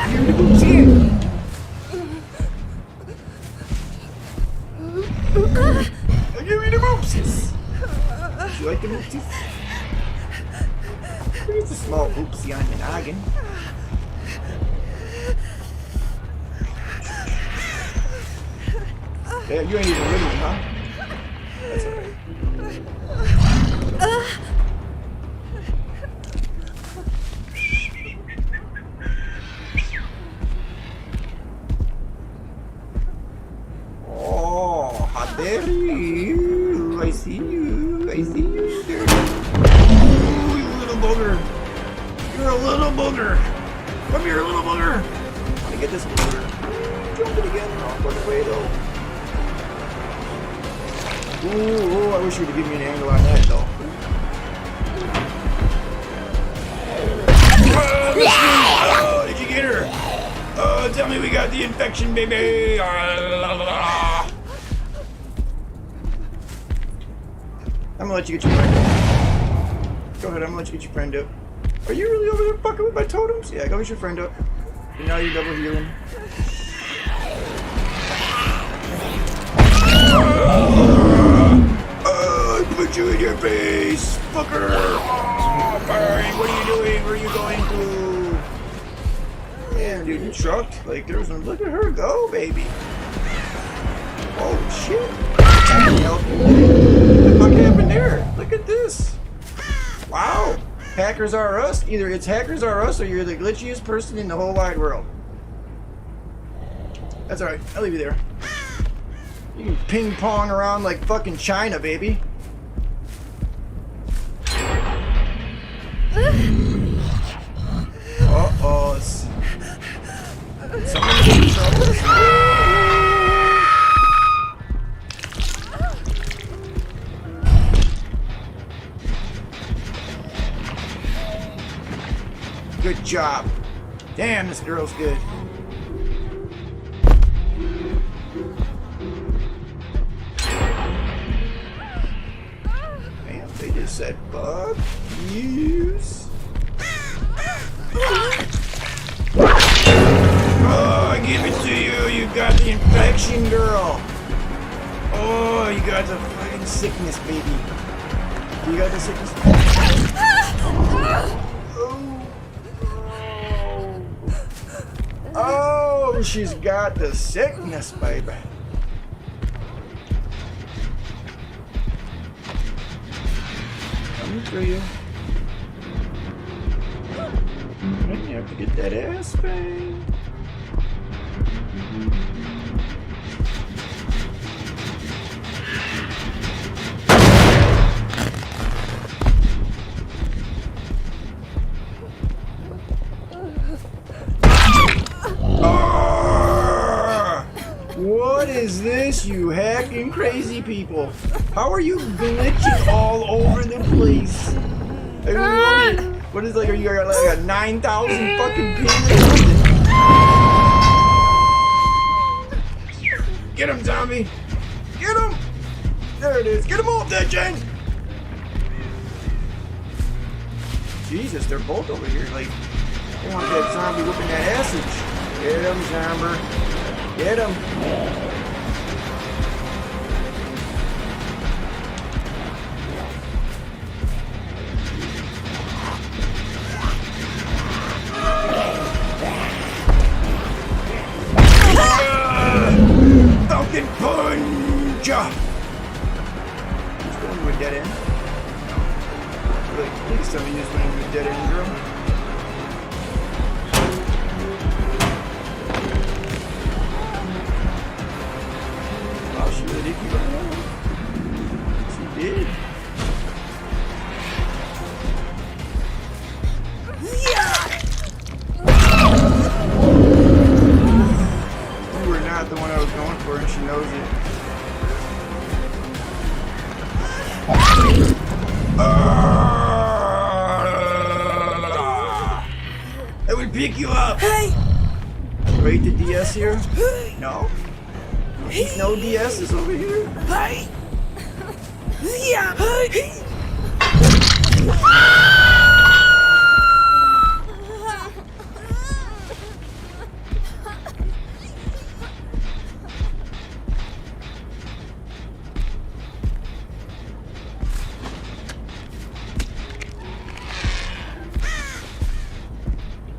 Give me the boots again. Give me the boopsies. You like the boopsies? There's a small boopsie on your noggin. Yeah, you ain't even living, huh? That's alright. Oh, how dare you? I see you. I see you, girl. Ooh, you little booger. You're a little booger. Come here, little booger. I want to get this little booger. Jump it again. I'll run away, though. Ooh, I wish you would have given me an angle on that, though. Oh, did you get her? Oh, tell me we got the infection, baby. I'm gonna let you get your friend up. Go ahead, I'm gonna let you get your friend up. Are you really over there fucking with my totems? Yeah, go get your friend up. And now you're double healing. Put you in your face, fucker! Oh, Barry, what are you doing? Where are you going to? Damn, dude, you trucked. Like, there's one. Look at her go, baby. Oh, shit. What the fuck happened there? Look at this. Wow. Hackers are us. Either it's hackers are us or you're the glitchiest person in the whole wide world. That's alright. I'll leave you there. You can ping pong around like fucking China, baby. Uh-oh. Someone's in trouble. Good job. Damn, this girl's good. Damn, they just said fuck yous. Oh, I give it to you. You got the infection, girl. Oh, you got the fucking sickness, baby. You got the sickness. Oh, she's got the sickness, baby. Coming for you. You have to get that ass bang. What is this, you hacking crazy people? How are you glitching all over the place? What is like? Are you like a 9,000 fucking pin or something? Get him, zombie! Get him! There it is. Get him off that chain! Jesus, they're both over here. Like, they want that zombie whooping that assage. Get him, Zomber. Get him. Falcon punch! He's going to a dead end. Like, please tell me he's going to a dead end, girl. Oh, she really did keep on. She did. You were not the one I was going for, and she knows it. I would pick you up. Hey. Wait, the DS here? No. No DS is over here. Hey. Yeah. Hey.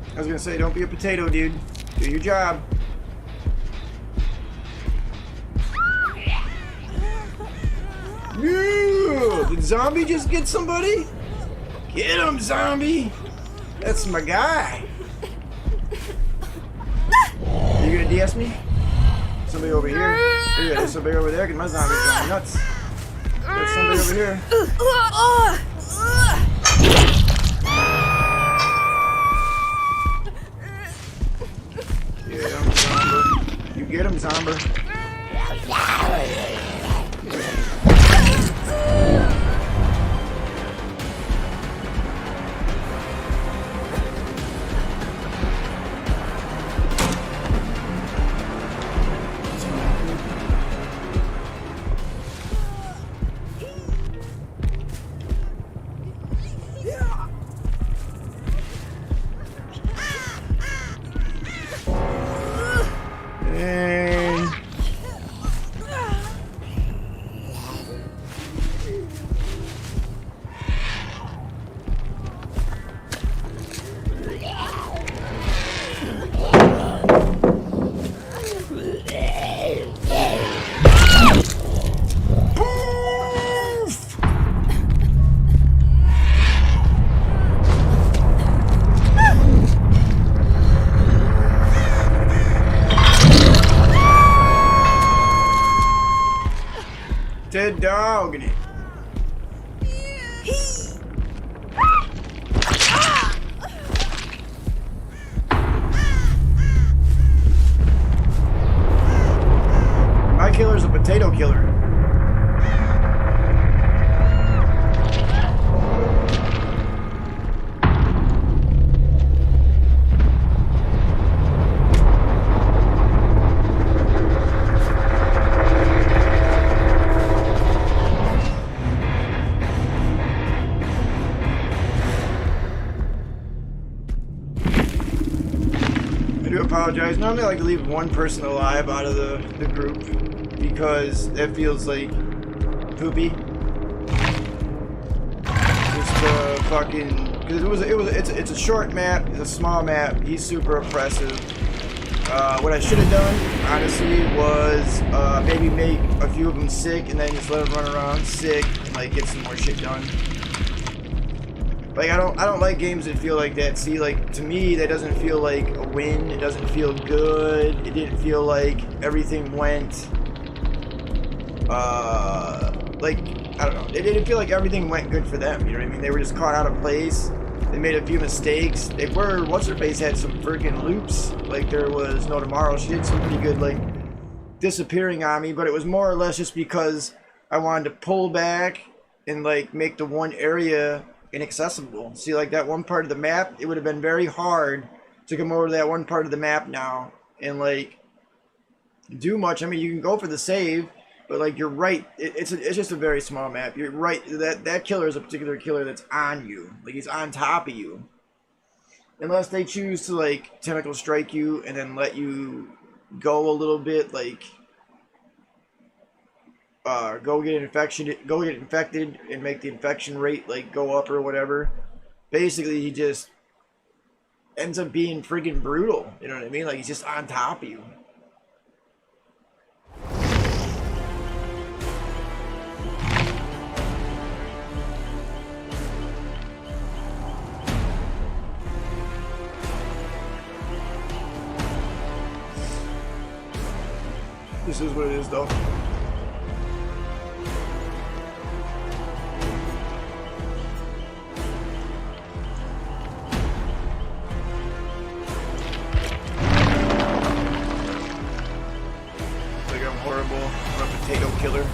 I was gonna say, don't be a potato, dude. Do your job. Yeah! Did zombie just get somebody? Get him, zombie! That's my guy. Are you gonna DS me? Somebody over here. Yeah, there's somebody over there, because my zombie's going nuts. There's somebody over here. Get him, Zomber. You get him, Zomber. Dead dog in it. My killer's a potato killer. apologize. Normally I like to leave one person alive out of the group because that feels like poopy. Just fucking, because it's a short map, it's a small map. He's super oppressive. What I should have done, honestly, was maybe make a few of them sick and then just let them run around sick and like get some more shit done. Like I don't like games that feel like that. See, like to me that doesn't feel like a win. It doesn't feel good. It didn't feel like everything went like I don't know. It didn't feel like everything went good for them. You know what I mean? They were just caught out of place. They made a few mistakes. They were what's her face had some freaking loops. Like there was no tomorrow. She did some pretty good like disappearing on me, but it was more or less just because I wanted to pull back and like make the one area inaccessible. See, like that one part of the map, it would have been very hard to come over to that one part of the map now and like do much. I mean, you can go for the save, but like you're right, it's just a very small map. You're right, that killer is a particular killer that's on you, like he's on top of you, unless they choose to like tentacle strike you and then let you go a little bit, like go get infected and make the infection rate like go up or whatever. Basically, he just ends up being friggin' brutal. You know what I mean? Like he's just on top of you. This is what it is, though. Horrible. I'm a potato killer.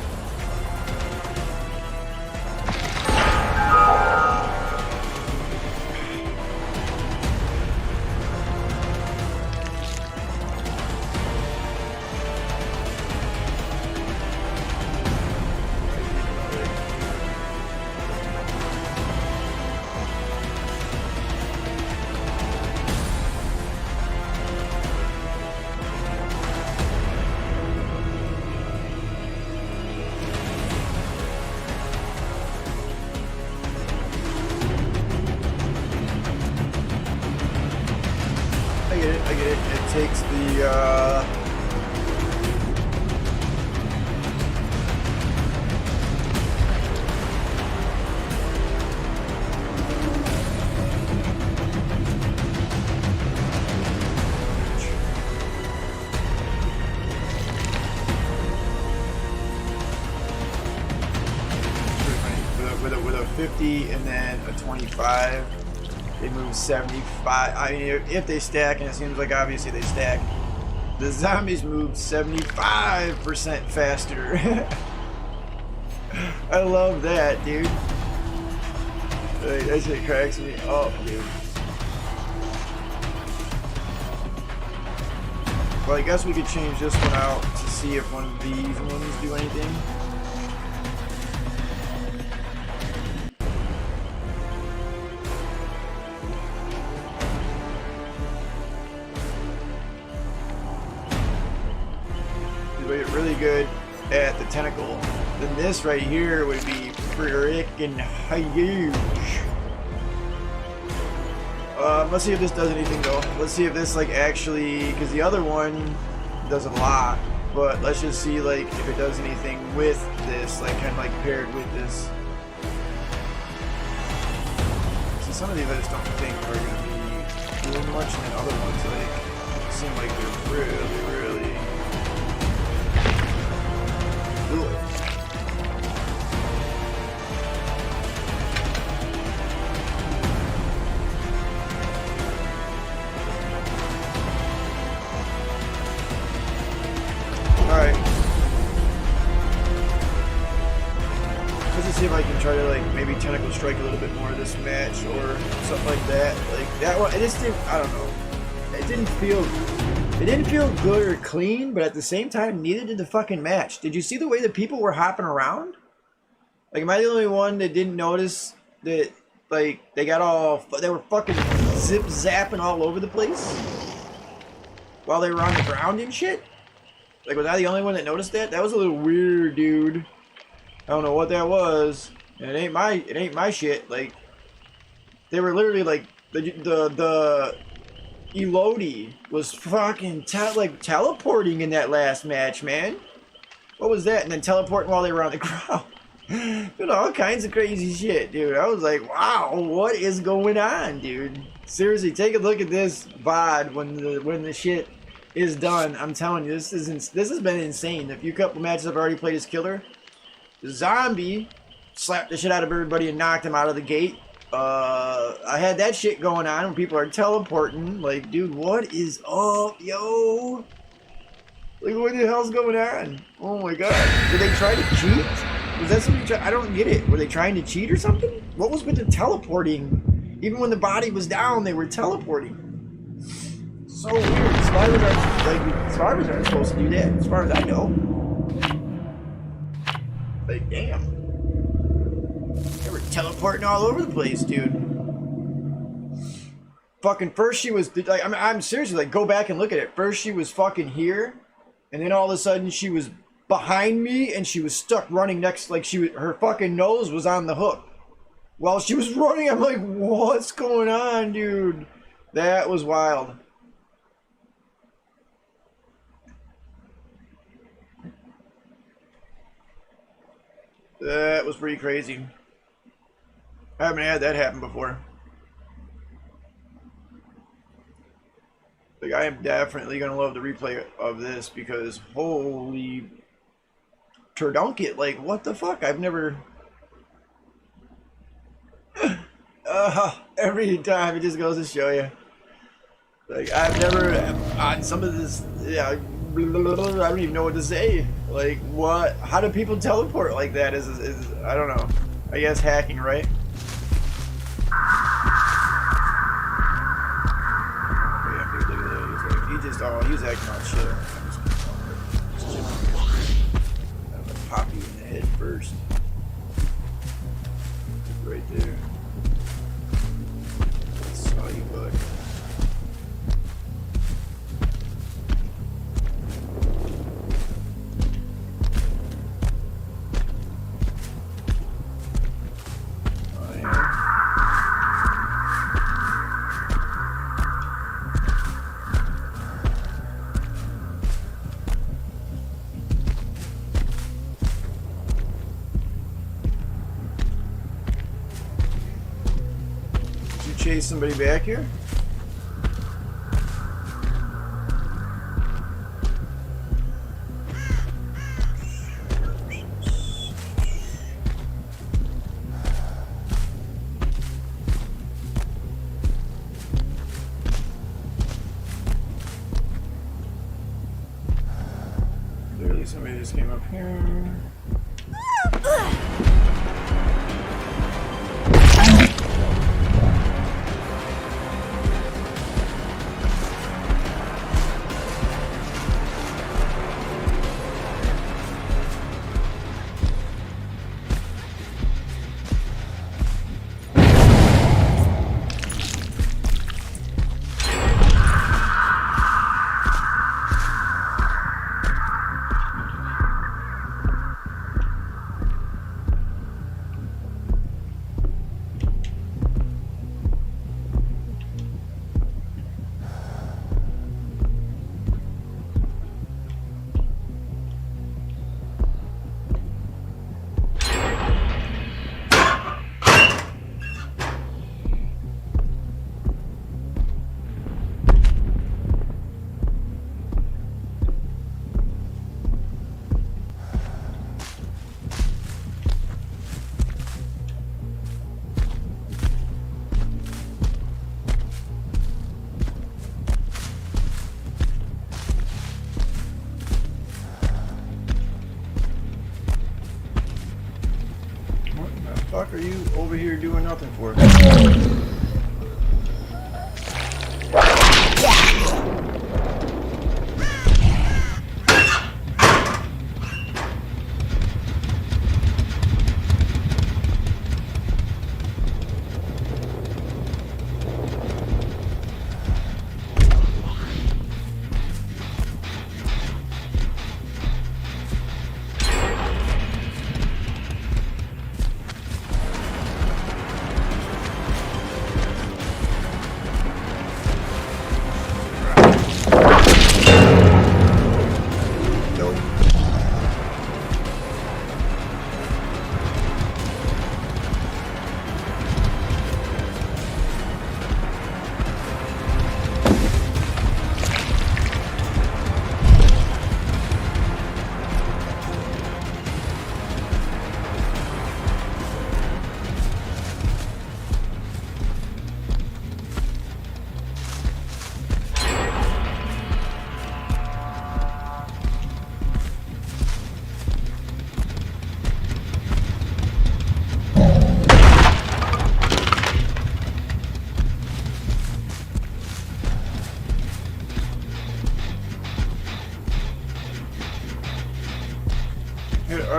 I get it. It takes the, with a 50 and then a 25. They move 75. I mean, if they stack, and it seems like obviously they stack, the zombies move 75% faster. I love that, dude. Like, that shit cracks me up, dude. Well, I guess we could change this one out to see if one of these ones do anything. Really good at the tentacle. Then this right here would be freaking huge. Let's see if this does anything though. Let's see if this like actually, because the other one does a lot, but let's just see like if it does anything with this, like kind of like paired with this. So some of these I just don't think are going to be doing much, and then other ones like seem like they're really do it. Alright. Let's see if I can try to like maybe tentacle strike a little bit more this match or something like that. Like that one, it just didn't, I don't know. It didn't feel good or clean, but at the same time, neither did the fucking match. Did you see the way that people were hopping around? Like, am I the only one that didn't notice that, like, they were fucking zip-zapping all over the place? while they were on the ground and shit? Like, was I the only one that noticed that? That was a little weird, dude. I don't know what that was. And it ain't my shit. Like, they were literally like the Elodie was fucking teleporting in that last match, man. What was that? And then teleporting while they were on the ground. Dude, all kinds of crazy shit, dude. I was like, wow, what is going on, dude? Seriously, take a look at this VOD when the shit is done. I'm telling you, this has been insane. A few couple matches I've already played as killer. The zombie slapped the shit out of everybody and knocked him out of the gate. I had that shit going on when people are teleporting. Like, dude, what is up, yo? Like, what the hell's going on? Oh my god. Did they try to cheat? Was that somebody I don't get it. Were they trying to cheat or something? What was with the teleporting? Even when the body was down, they were teleporting. So weird. Survivors aren't supposed to do that, as far as I know. Like, damn. They were teleporting all over the place, dude. Fucking first she was like, I'm seriously, like, go back and look at it. First she was fucking here, and then all of a sudden she was behind me, and she was stuck running next, like her fucking nose was on the hook. While she was running, I'm like, what's going on, dude? That was wild. That was pretty crazy. I haven't had that happen before. Like, I am definitely gonna love the replay of this because holy turdunket, like, what the fuck? I've never every time it just goes to show you. Like, I've never on some of this, yeah, I don't even know what to say. Like, what? How do people teleport like that? Is I don't know. I guess hacking, right? Yeah, dude, look at that. He was acting on shit. I'm gonna pop you in the head first. Right there. I saw you, bud. Chase somebody back here? Clearly somebody just came up here. What the fuck are you over here doing nothing for?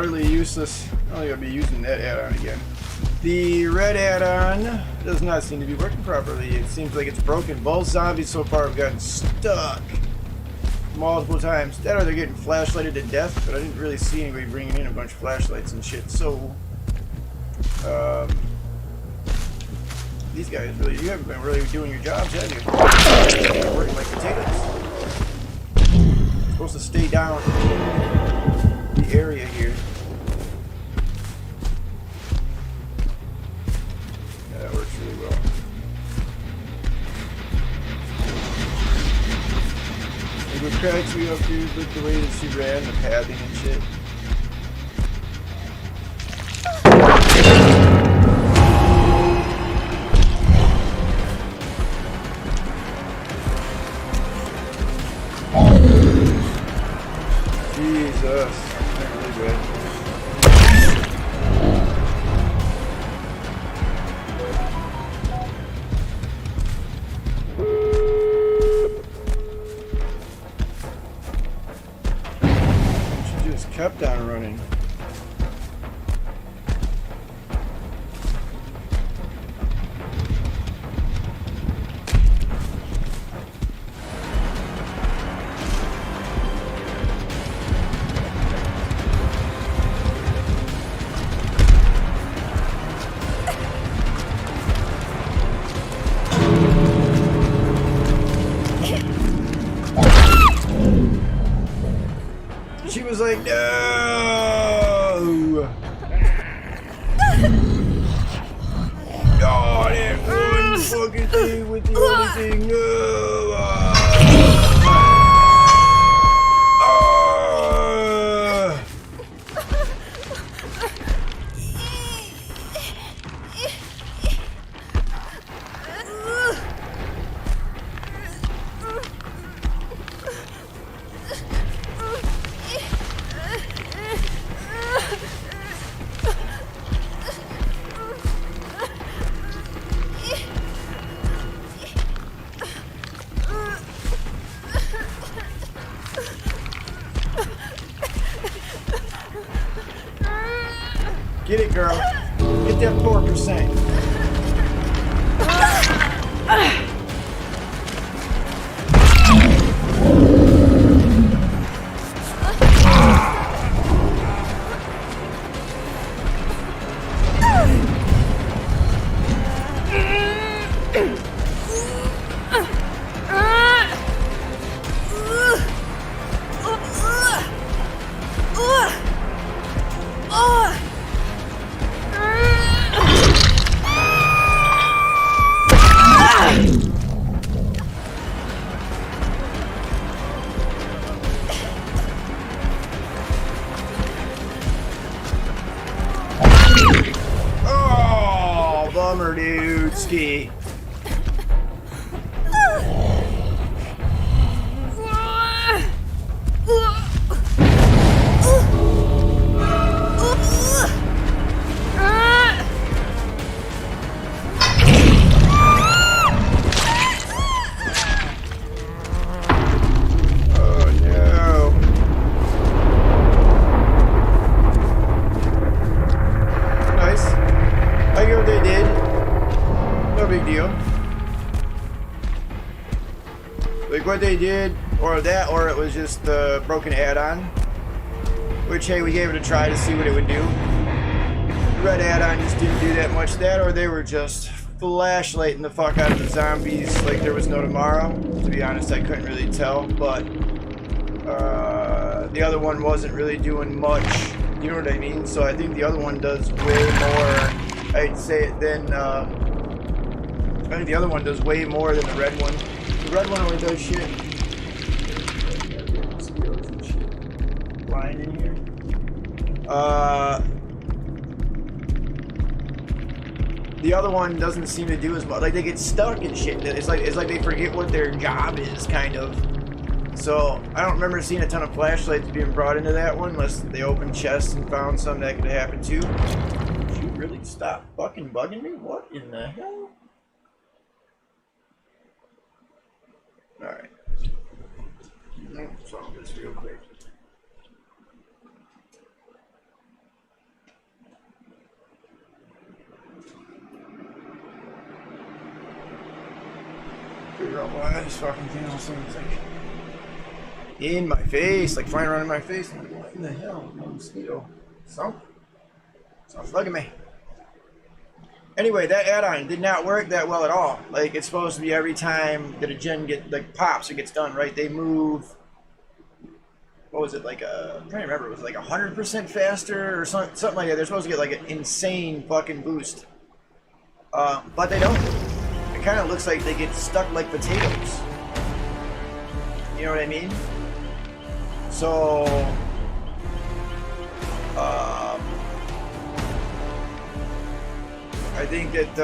utterly useless. I don't think I'll be using that add-on again. The red add-on does not seem to be working properly. It seems like it's broken. Both zombies so far have gotten stuck multiple times. That or they're getting flashlighted to death, but I didn't really see anybody bringing in a bunch of flashlights and shit. So, these guys really, you haven't been really doing your jobs, have you? You're working like potatoes. You're supposed to stay down the area here. Yeah, that works really well. Like what cracks me up, dude, with the way that she ran, the pathing and shit. Jesus, that's really bad. She just kept on running. She was like, no! Oh, that one fucking thing with the other thing, no! Get it, girl. Get that 4%. Bummer, dude. Ski. Like what they did, or that, or it was just the broken add-on. Which, hey, we gave it a try to see what it would do. The red add-on just didn't do that much. That, or they were just flashlighting the fuck out of the zombies like there was no tomorrow. To be honest, I couldn't really tell, but the other one wasn't really doing much. You know what I mean? So I think the other one does way more, I'd say it, than, I think the other one does way more than the red one. The red one only does shit. Blind in here. The other one doesn't seem to do as much. Like they get stuck and shit. It's like they forget what their job is, kind of. So I don't remember seeing a ton of flashlights being brought into that one, unless they opened chests and found some that could happen too. Did you really stop fucking bugging me? What in the hell? Alright. Let's solve this real quick. figure out why this fucking thing all of a sudden is like in my face, like flying around in my face. I'm like, what in the hell? No mosquito. Sounds bugging me. Anyway, that add-on did not work that well at all. Like, it's supposed to be every time that a gen pops or gets done, right? They move. What was it, like I'm trying to remember, it was like 100% faster or something like that. They're supposed to get like an insane fucking boost. But they don't. It kind of looks like they get stuck like potatoes. You know what I mean? So, I think that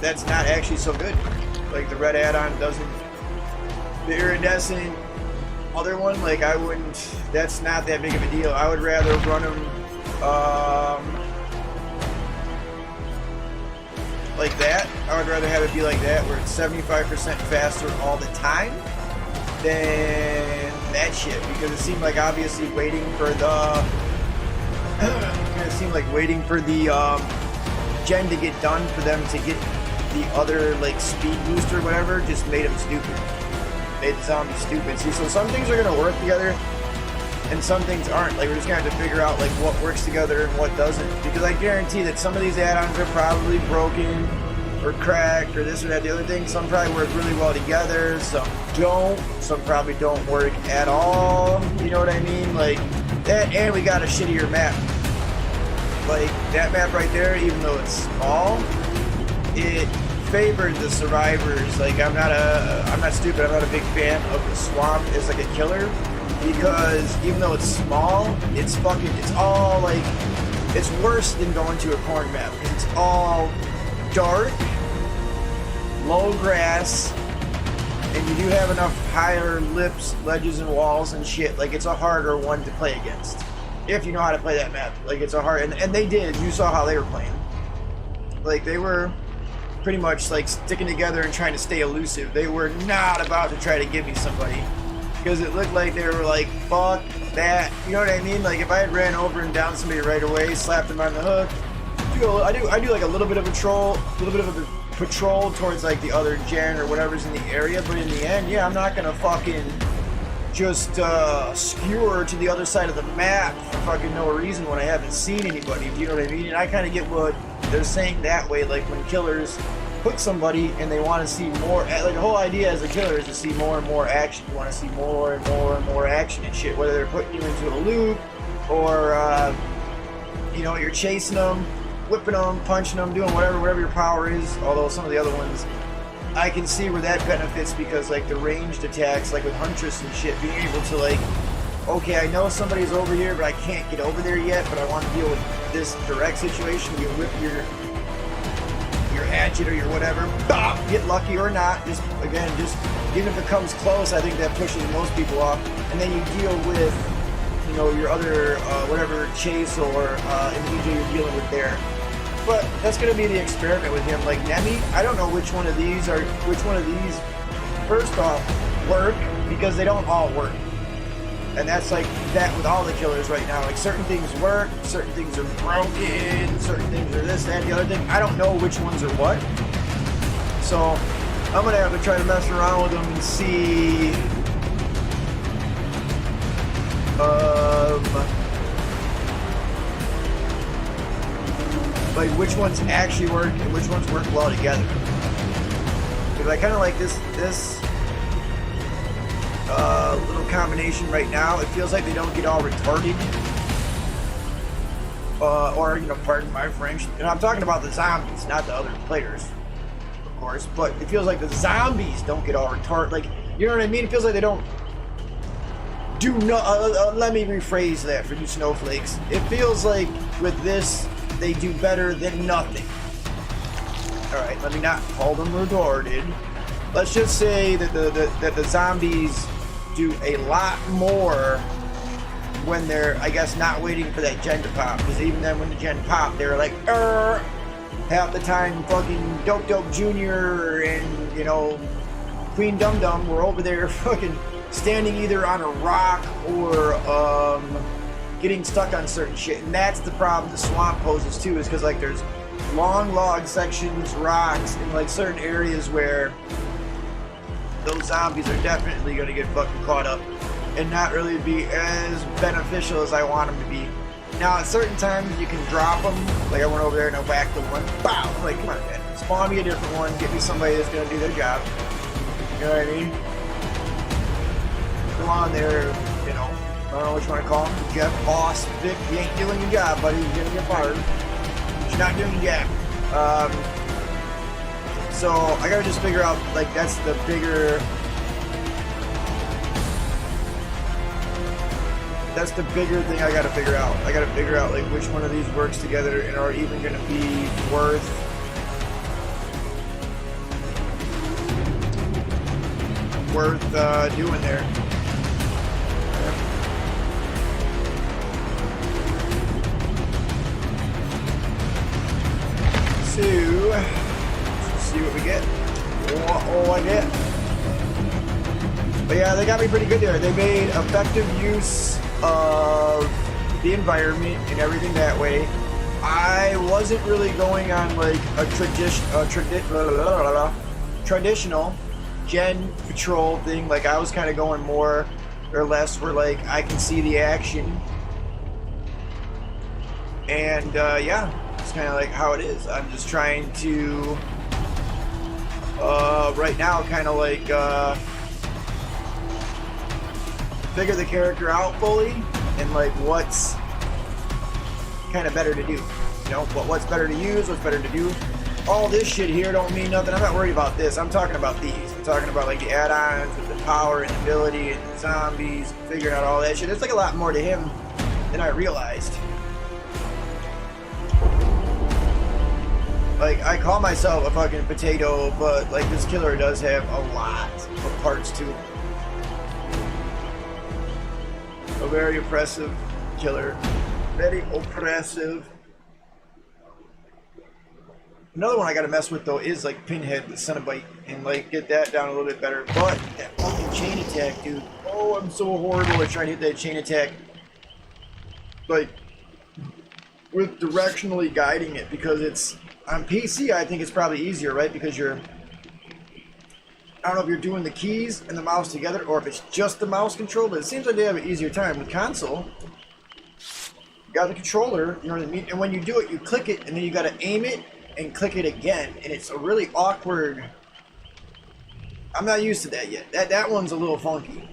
that's not actually so good. Like, the red add-on doesn't, the iridescent other one, like, I wouldn't, that's not that big of a deal. I would rather run them like that. I would rather have it be like that, where it's 75% faster all the time than that shit, because it seemed like obviously waiting for the it seemed like waiting for the gen to get done for them to get the other like speed boost or whatever just made them stupid. Made the zombies stupid. See, so some things are gonna work together and some things aren't. Like, we're just gonna have to figure out like what works together and what doesn't, because I guarantee that some of these add-ons are probably broken or cracked or this or that, the other thing. Some probably work really well together, some don't, some probably don't work at all. You know what I mean? Like that, and we got a shittier map. Like that map right there, even though it's small, it favored the survivors. Like, I'm not stupid, I'm not a big fan of the swamp as like a killer, because even though it's small, it's all like, it's worse than going to a corn map. It's all dark, low grass, and you do have enough higher lips, ledges, and walls and shit. Like, it's a harder one to play against if you know how to play that map. Like, it's a hard, and they did. You saw how they were playing. Like, they were pretty much like sticking together and trying to stay elusive. They were not about to try to give me somebody, because it looked like they were like, fuck that. You know what I mean? Like, if I had ran over and down somebody right away, slapped them on the hook, I do like a little bit of a patrol towards like the other gen or whatever's in the area, but in the end, yeah, I'm not gonna fucking just skewer to the other side of the map for fucking no reason when I haven't seen anybody. Do you know what I mean? And I kind of get what they're saying that way, like when killers hook somebody and they want to see more, like the whole idea as a killer is to see more and more action. You want to see more and more and more action and shit, whether they're putting you into a loop or you know, you're chasing them, whipping them, punching them, doing whatever your power is. Although some of the other ones, I can see where that benefits, because like the ranged attacks, like with Huntress and shit, being able to like, okay, I know somebody's over here, but I can't get over there yet, but I want to deal with this direct situation. You whip your hatchet or your whatever, bop, get lucky or not, just even if it comes close, I think that pushes most people off, and then you deal with, you know, your other whatever chase or individual you're dealing with there. But that's going to be the experiment with him. Like Nemi, I don't know which one of these first off work, because they don't all work. And that's like that with all the killers right now. Like, certain things work, certain things are broken, certain things are this, that, the other thing. I don't know which ones are what. So I'm going to have to try to mess around with them and see like which ones actually work and which ones work well together. Because I kind of like this little combination right now. It feels like they don't get all retarded, or, you know, pardon my French, and I'm talking about the zombies, not the other players, of course, but it feels like the zombies don't get all retarded. Like, you know what I mean? It feels like they don't do no, let me rephrase that for you snowflakes. It feels like with this, they do better than nothing. Alright, let me not call them retarded. Let's just say that the zombies do a lot more when they're, I guess, not waiting for that gen to pop. Because even then, when the gen popped, they were like, half the time, fucking Dope Jr. and, you know, Queen Dum Dum were over there fucking standing either on a rock or getting stuck on certain shit. And that's the problem the swamp poses too, is because like there's long log sections, rocks, in like certain areas where those zombies are definitely going to get fucking caught up and not really be as beneficial as I want them to be. Now, at certain times, you can drop them. Like, I went over there and I whacked the one. Bow! I'm like, come on, man. Spawn me a different one. Get me somebody that's going to do their job. You know what I mean? Come on there, you know. I don't know what you want to call him. Jeff, boss, Vic, you ain't doing your job, buddy. You're gonna get fired. You're not doing your job. So I gotta just figure out, like, that's the bigger. That's the bigger thing I gotta figure out. I gotta figure out, like, which one of these works together and are even gonna be worth doing there. So, let's see what we get. What I get. But yeah, they got me pretty good there. They made effective use of the environment and everything that way. I wasn't really going on like a traditional gen patrol thing. Like, I was kind of going more or less where, like, I can see the action. And yeah. It's kind of like how it is. I'm just trying to right now kind of like figure the character out fully and like what's kind of better to do, you know, what's better to use, what's better to do. All this shit here don't mean nothing. I'm not worried about this. I'm talking about these. I'm talking about like the add-ons with the power and ability and the zombies, figuring out all that shit. There's like a lot more to him than I realized. Like, I call myself a fucking potato, but, like, this killer does have a lot of parts to it. A very oppressive killer. Very oppressive. Another one I gotta mess with, though, is, like, Pinhead, the Cenobite, and, like, get that down a little bit better. But, that fucking chain attack, dude. Oh, I'm so horrible at trying to hit that chain attack. Like, with directionally guiding it, because it's... On PC, I think it's probably easier, right? Because you're... I don't know if you're doing the keys and the mouse together, or if it's just the mouse control, but it seems like they have an easier time. With console, you got the controller, you know what I mean? And when you do it, you click it, and then you gotta aim it and click it again. And it's a really awkward... I'm not used to that yet. That one's a little funky.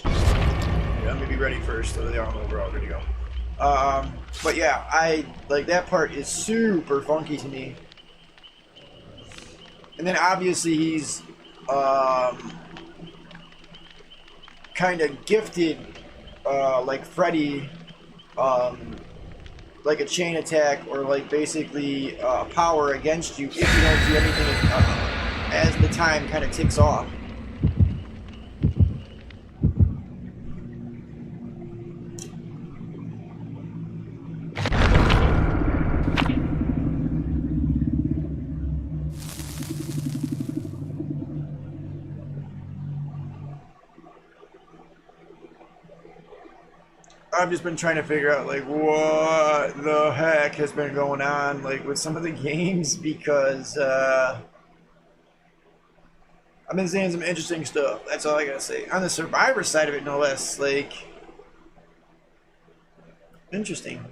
Yeah, let me be ready first, so they are over already go. But yeah, I like that part is super funky to me. And then obviously he's kind of gifted, like Freddy, like a chain attack or like basically power against you if you don't do anything as the time kind of ticks off. I've just been trying to figure out like what the heck has been going on like with some of the games, because I've been seeing some interesting stuff. That's all I gotta say. On the Survivor side of it, no less, like, interesting.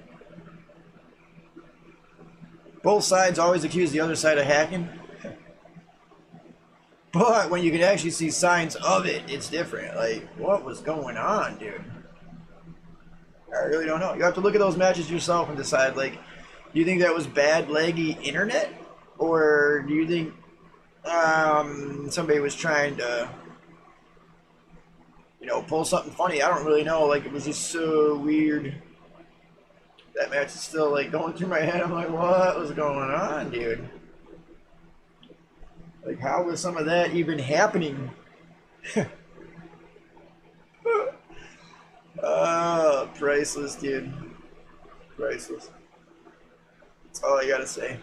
Both sides always accuse the other side of hacking. But when you can actually see signs of it, it's different. Like, what was going on, dude? I really don't know. You have to look at those matches yourself and decide, like, do you think that was bad, laggy internet? Or do you think somebody was trying to, you know, pull something funny? I don't really know. Like, it was just so weird. That match is still, like, going through my head. I'm like, what was going on, dude? Like, how was some of that even happening? Priceless, dude. Priceless. That's all I gotta say.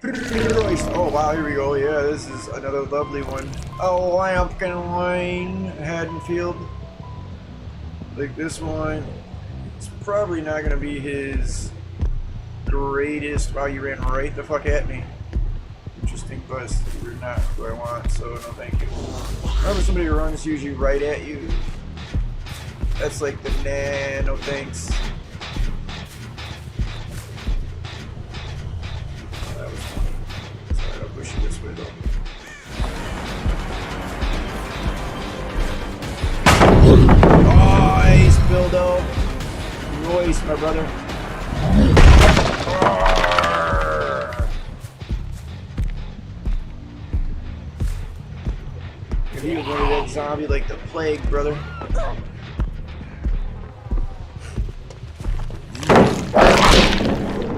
Oh wow, here we go. Yeah, this is another lovely one. Oh, Lampkin Lane, Haddonfield. Like this one. It's probably not gonna be his greatest. Wow, you ran right the fuck at me. Interesting bus. You're not who I want, so no thank you. Remember, somebody runs usually right at you. That's like the nah, no thanks. Oh, that was funny. Sorry, I'll push you this way though. Oh, ace, Bildo. Royce, my brother. He was running that zombie like the plague, brother.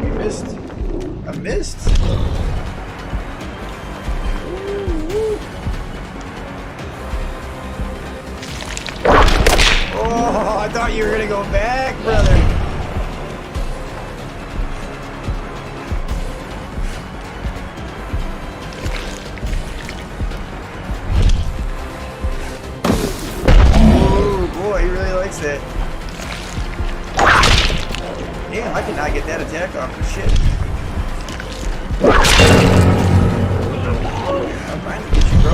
You missed. I missed. Ooh. Oh, I thought you were gonna go back, brother. He really likes that. Damn, I cannot get that attack off. Shit. I'm trying to get you, bro.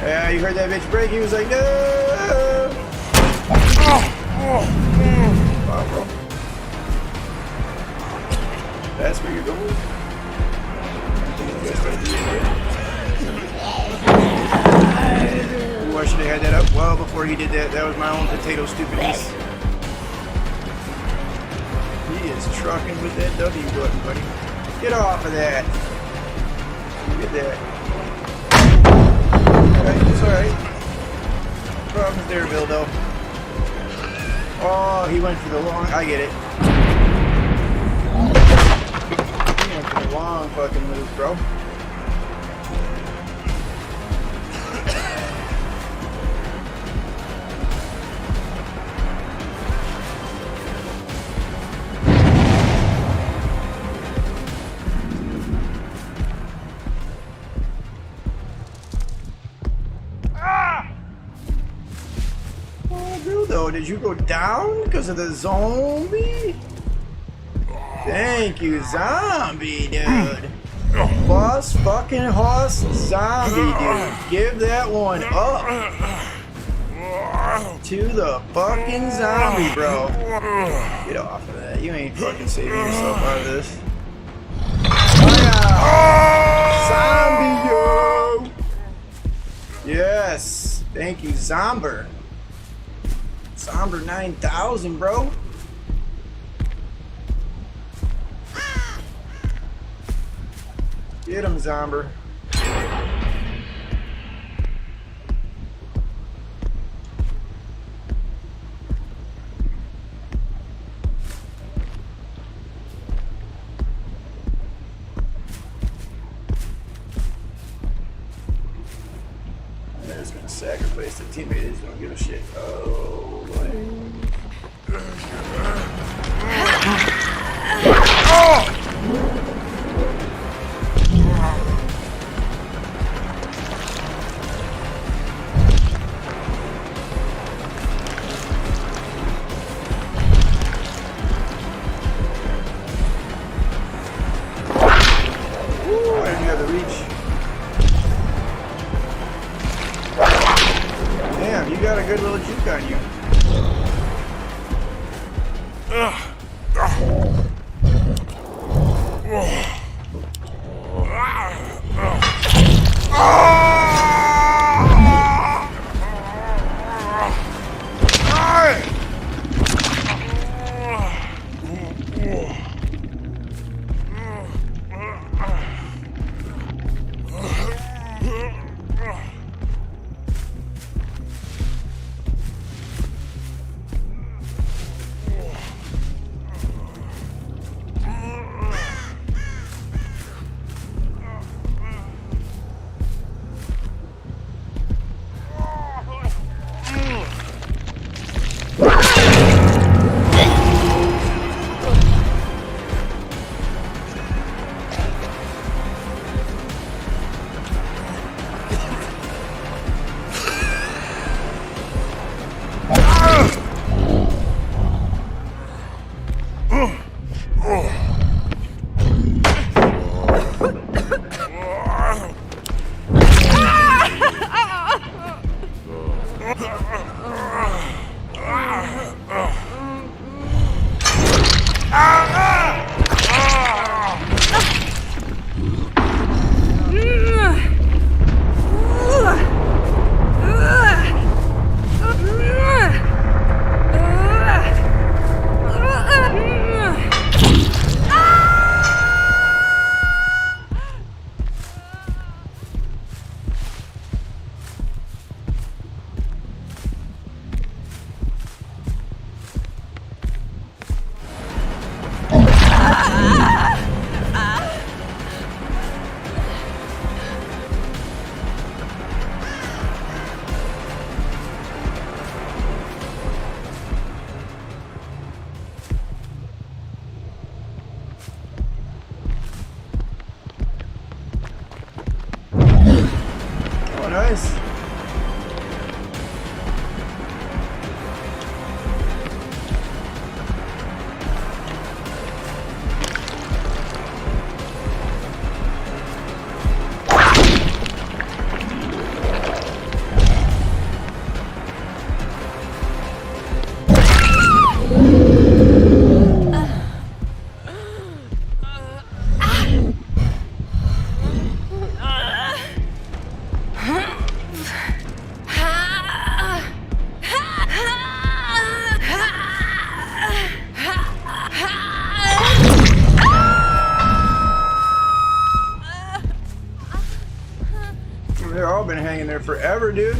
Yeah, you heard that bitch break. He was like, no. Wow, bro. That's where you're going. Ooh, I should have had that up well before he did that. That was my own potato stupidnness. He is trucking with that W button, buddy. Get off of that. Look at that. Alright, it's alright. Problems there, Bildo. Oh, he went for the long. I get it. Long fucking move, bro. Oh, Dildo, did you go down because of the zombie? Thank you, zombie dude. Boss fucking horse zombie dude. Give that one up to the fucking zombie, bro. Get off of that. You ain't fucking saving yourself out of this. Zombie yo. Yes. Thank you, Zomber. Zomber 9000, bro. Get him, Zomber. They're just gonna sacrifice the teammate. They just don't give a shit. Oh, boy. Oh! Damn, you got a good little juke on you. nice. They've all been hanging there forever, dude.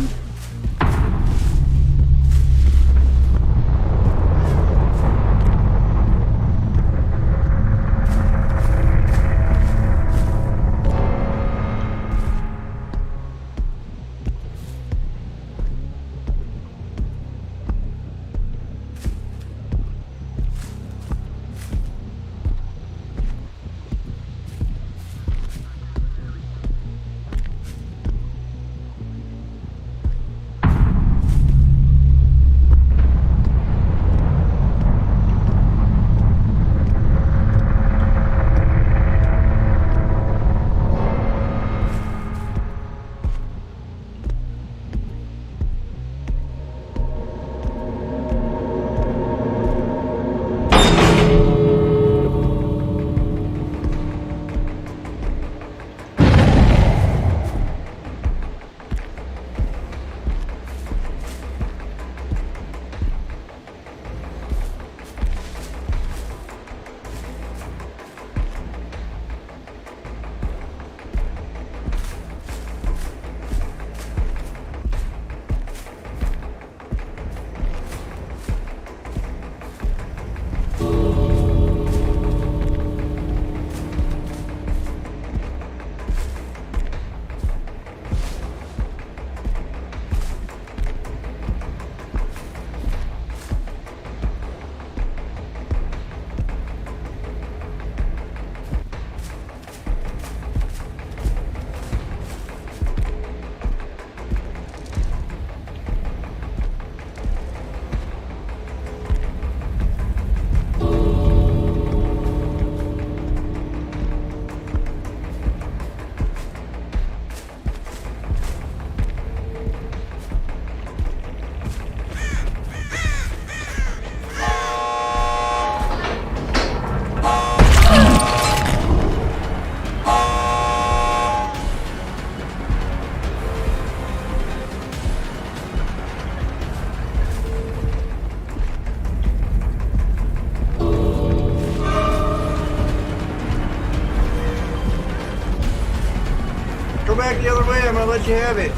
Go back the other way, I'm gonna let you have it.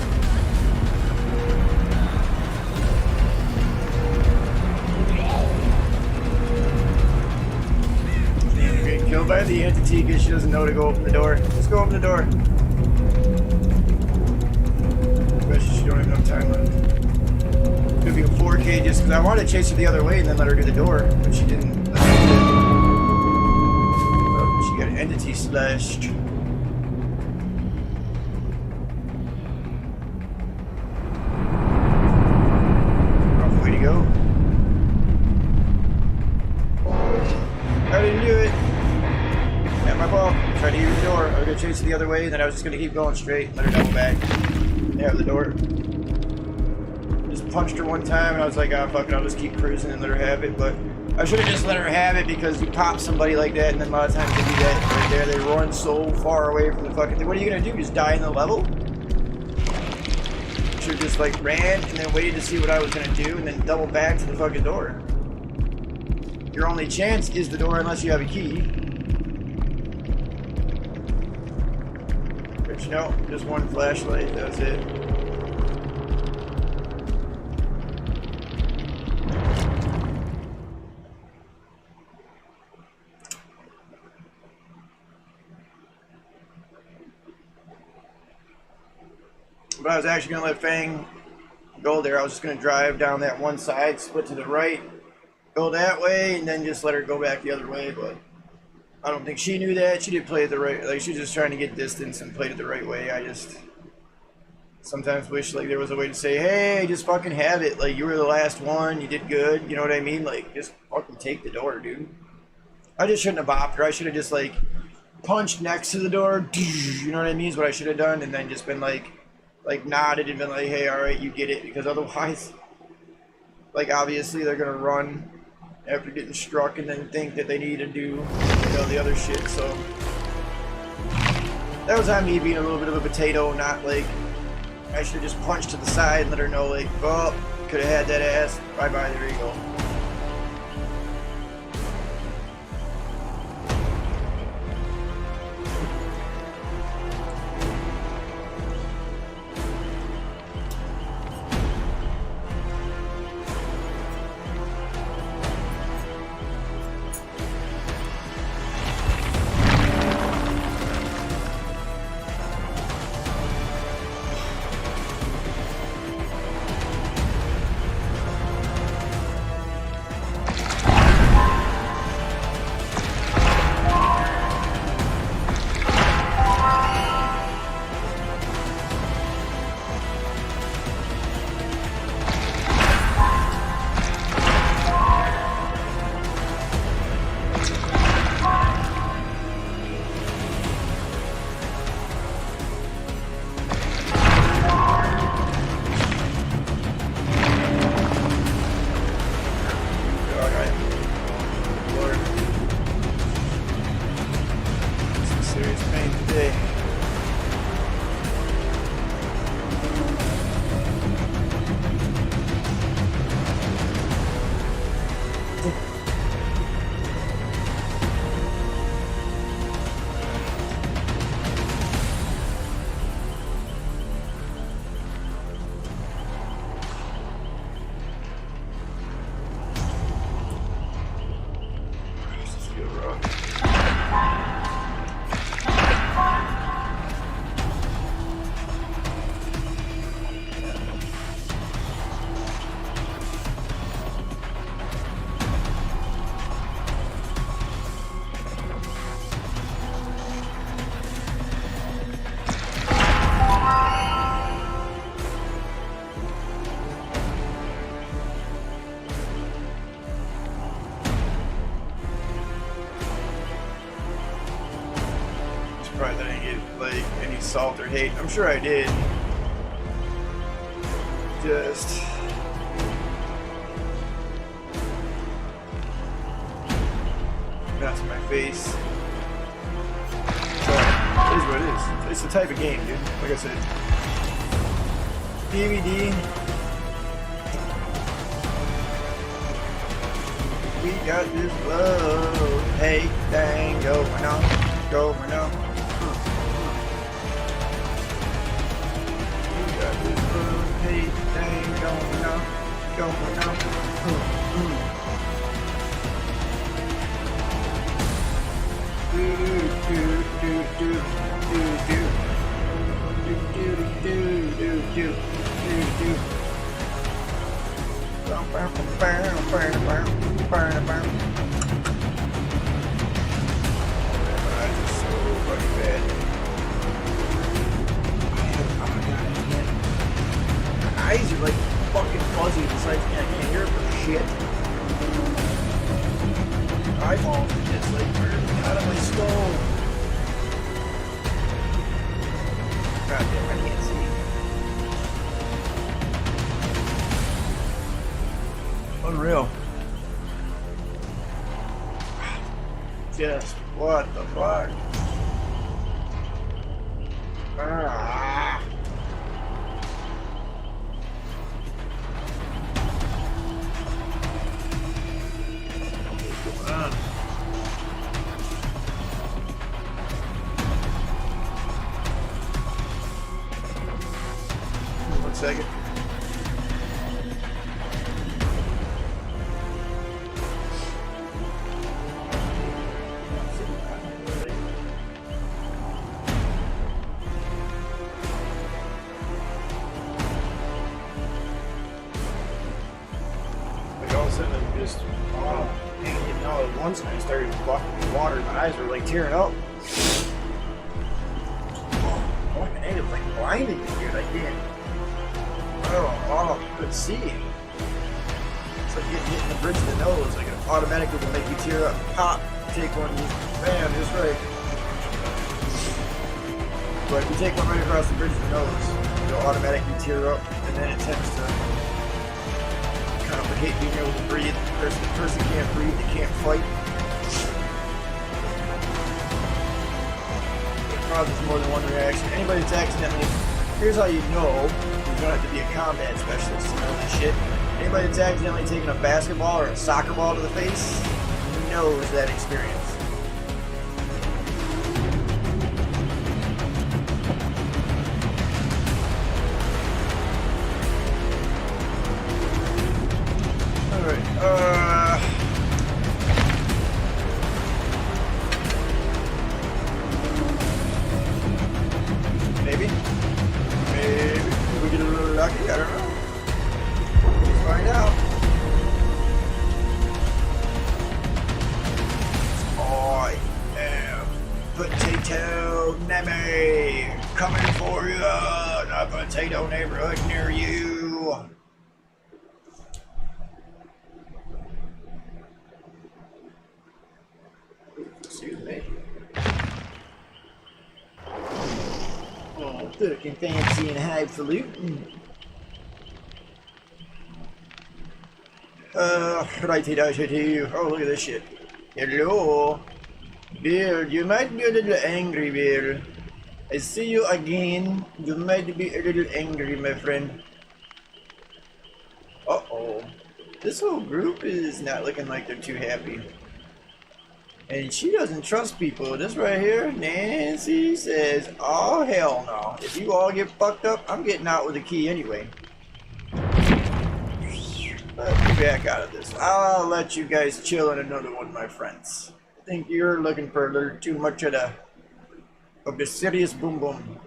You're getting killed by the entity because she doesn't know to go open the door. Just go open the door. Especially she don't have enough time left. It's gonna be a 4K just because I wanted to chase her the other way and then let her do the door, but she didn't. Oh, she got an entity slashed. Chase the other way, and then I was just gonna keep going straight and let her double back. There the door. Just punched her one time, and I was like, ah, fuck it, I'll just keep cruising and let her have it. But I should have just let her have it because you pop somebody like that, and then a lot of times they do that right there. They run so far away from the fucking thing. What are you gonna do? Just die in the level? Should have just like ran and then waited to see what I was gonna do, and then double back to the fucking door. Your only chance is the door unless you have a key. No, just one flashlight, that was it. But I was actually going to let Fang go there. I was just going to drive down that one side, split to the right, go that way, and then just let her go back the other way, but I don't think she knew that. She did play it the right, like she was just trying to get distance and played it the right way. I just sometimes wish like there was a way to say, hey, just fucking have it. Like, you were the last one, you did good, you know what I mean? Like, just fucking take the door, dude. I just shouldn't have bopped her. I should have just like punched next to the door, you know what I mean, is what I should have done, and then just been like nodded and been like, hey, all right, you get it, because otherwise, like, obviously they're gonna run after getting struck and then think that they need to do, you know, the other shit. So that was on me being a little bit of a potato, not like, I should have just punched to the side and let her know, like, oh, could have had that ass, bye bye, there you go. Surprised I didn't get like any salt or hate. I'm sure I did. Just that's my face. So it is what it is. It's the type of game, dude. Like I said. DVD. We got this love. Hey, dang, going on, going on. Hey, thing going on, going on. Do do do do do do do do do do do. Bam bam bam bam bam bam bam. I just so fucking bad. Eyes are like fucking fuzzy besides me. I can't hear it for shit. Eyeballs are just like burning out of my skull. God damn, I can't see. Unreal. Just what the fuck? Ah. One second. Like all of a sudden, I'm just, oh, dang, getting all at once, and I started fucking water. My eyes were like tearing up. Oh, man, it was like blinding me, dude. I can't. Oh, let's see. It's like getting hit in the bridge of the nose. Like it automatically will make you tear up. Pop. Take one. Bam. Just right. But if you take one right across the bridge of the nose, it'll automatically tear up, and then it tends to complicate being able to breathe. The person can't breathe. They can't fight. Causes more than one reaction. Anybody that's accidentally, here's how you know, you don't have to be a combat specialist to know this shit. Anybody that's accidentally taken a basketball or a soccer ball to the face knows that experience. Alright, maybe we get a little lucky, I don't know. Let's find out. I am Potato Nemi, coming for you in a potato neighborhood near you. Excuse me. Oh, looking fancy and highfalutin. Righty righty. Oh, look at this shit. Hello. Bill, you might be a little angry, Bill. I see you again. You might be a little angry, my friend. Uh-oh. This whole group is not looking like they're too happy. And she doesn't trust people. This right here, Nancy says, oh hell no. If you all get fucked up, I'm getting out with a key anyway. Let me back out of this. I'll let you guys chill in another one, my friends. I think you're looking for a little too much of the serious boom boom.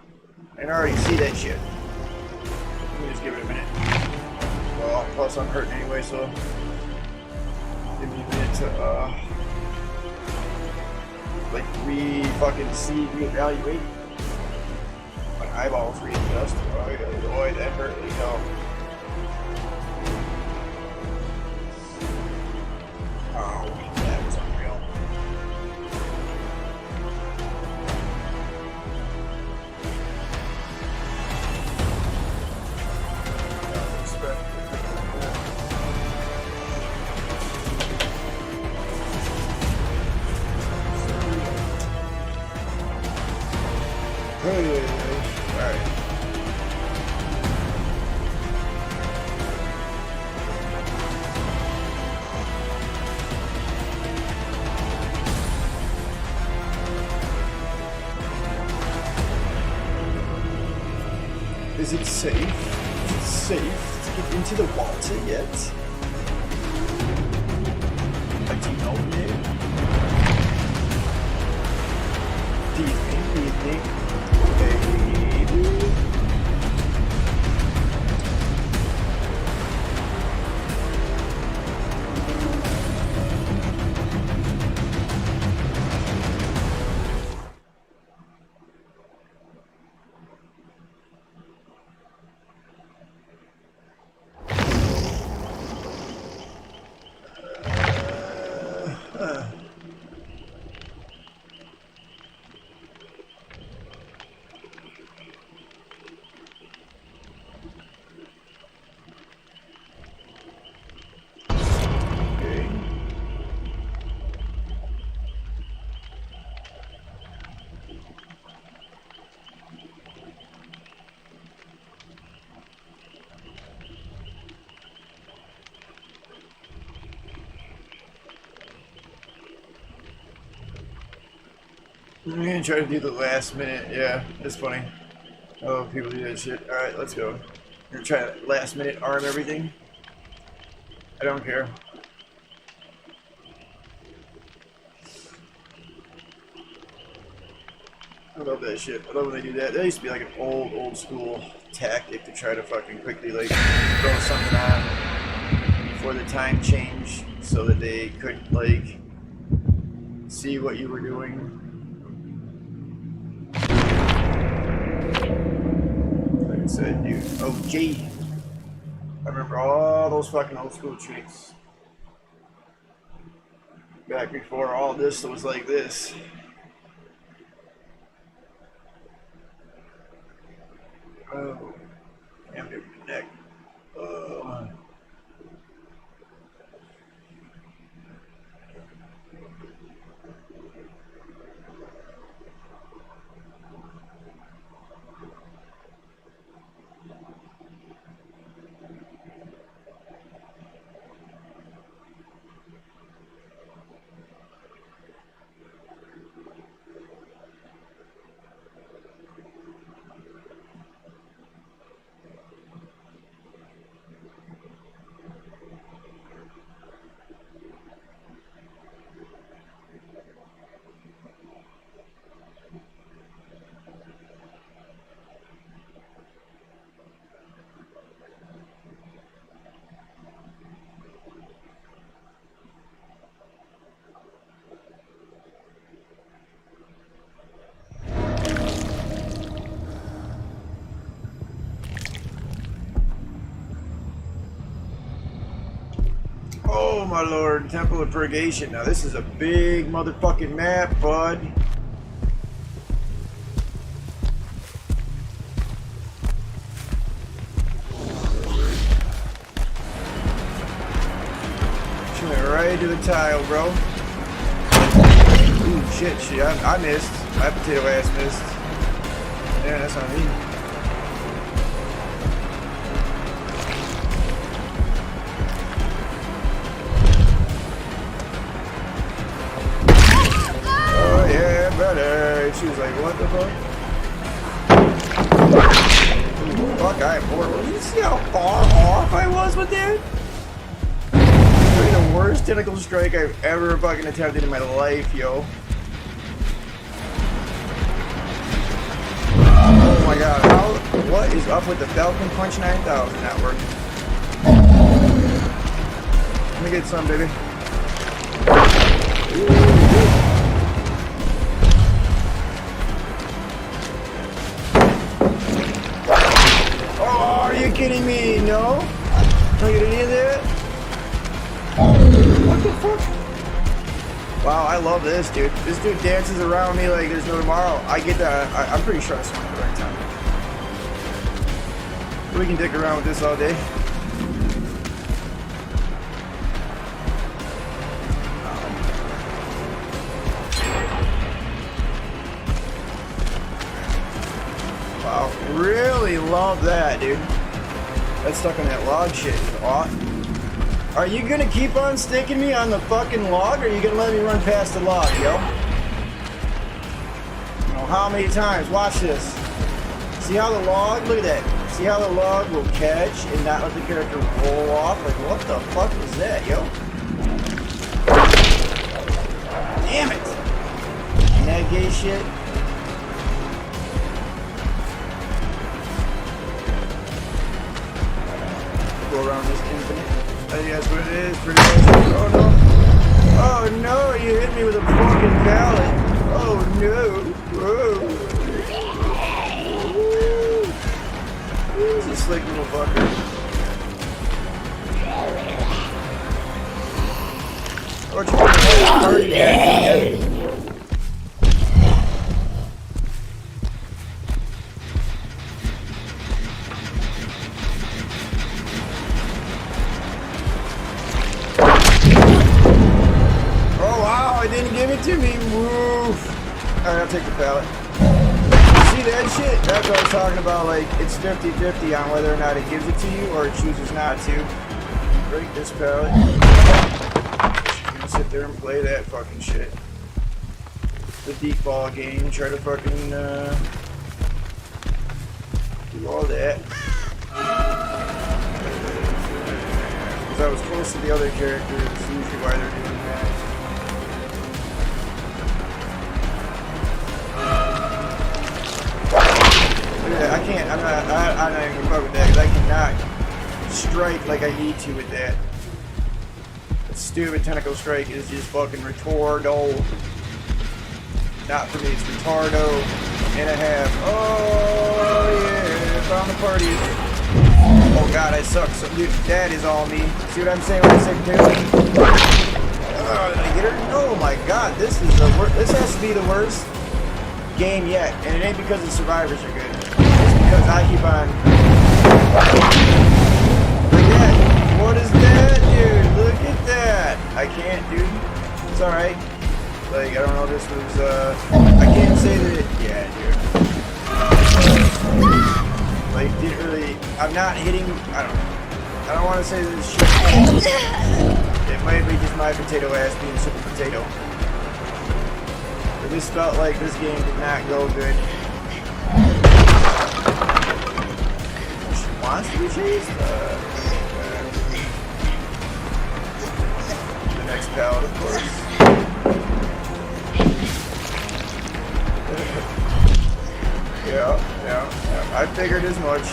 I can already see that shit. Let me just give it a minute. Well, plus I'm hurting anyway, so give me a minute to like reevaluate. My eyeballs readjust. Boy, that hurt me though. Oh, that was unreal. Alright. Is it safe? Is it safe to get into the water yet? I do not know. Do you think? Maybe? I'm gonna try to do the last minute, yeah, it's funny. Oh, people do that shit. Alright, let's go. I'm gonna try to last minute arm everything. I don't care. I love that shit. I love when they do that. That used to be like an old school tactic to try to fucking quickly like throw something on before the time change so that they couldn't like see what you were doing. Like I said, dude. Okay. I remember all those fucking old school tricks. Back before all this was like this. Oh, damn, dude, connect. Oh my lord, Temple of Purgation. Now this is a big motherfucking map, bud. She went right to the tile, bro. Ooh, shit, I missed. My potato ass missed. Yeah, that's on me. She was like, what the fuck? Ooh, fuck, I am horrible. Did you see how far off I was with that? Really the worst tentacle strike I've ever fucking attempted in my life, yo. Oh my god, what is up with the Falcon Punch 9000 not working? Let me get some, baby. Are you kidding me? No? Don't get any of that? What the fuck? Wow, I love this, dude. This dude dances around me like there's no tomorrow. I get that. I'm pretty sure I swung at the right time. We can dick around with this all day. Wow, really love that, dude. That's stuck on that log shit. Are you gonna keep on sticking me on the fucking log, or are you gonna let me run past the log, yo? You know, how many times? Watch this. See how the log, look at that. See how the log will catch and not let the character roll off? Like, what the fuck was that, yo? Damn it! And that gay shit. Go around this infinite. I think that's what it is, pretty much. Oh no. Oh no, you hit me with a fucking pallet. Oh no. Whoa. He's a slick little fucker. Oh, it's already dead. Didn't give it to me. Woof. Alright, I'll take the pallet. See that shit? That's what I was talking about. Like, it's 50-50 on whether or not it gives it to you or it chooses not to. Break this pallet. I'm gonna sit there and play that fucking shit. The deep ball game. Try to fucking do all that. Because I was close to the other characters. That's usually why they're doing that. I can't, I'm not even gonna fuck with that because I cannot strike like I need to with that. That stupid tentacle strike is just fucking retardo. Not for me, it's retardo and a half. Oh yeah, found the party. Oh god, I suck. So, dude, that is all me. See what I'm saying when I say potato? Did I get her? Oh my god, this is the worst. This has to be the worst game yet. And it ain't because the survivors are good. It's because I keep on. Look at that. What is that, dude? Look at that. I can't, dude. It's alright. Like, I don't know, this was, I can't say that, yeah, dude. Like, didn't really, I'm not hitting, I don't want to say this shit. It might be just my potato ass being super potato. But this felt like this game did not go good. She wants to be chased? The next pallet, of course. Yeah. I figured as much.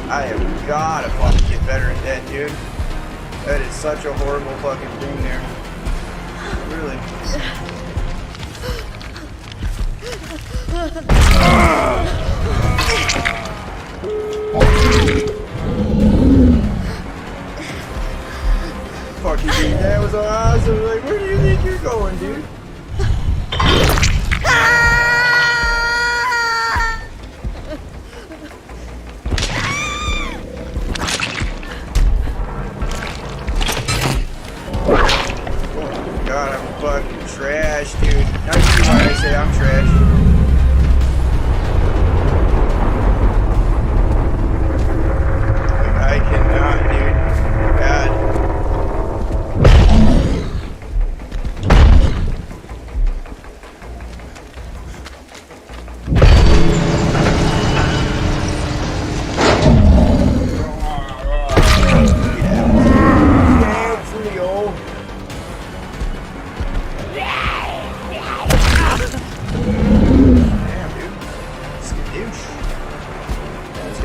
I have gotta fucking get better at that, dude. That is such a horrible fucking thing there. Really. Fuck you, dude. That was awesome. Like, where do you think you're going, dude? God, I'm fucking trash, dude. Now you see why I say I'm trash. Like, I cannot, dude. God.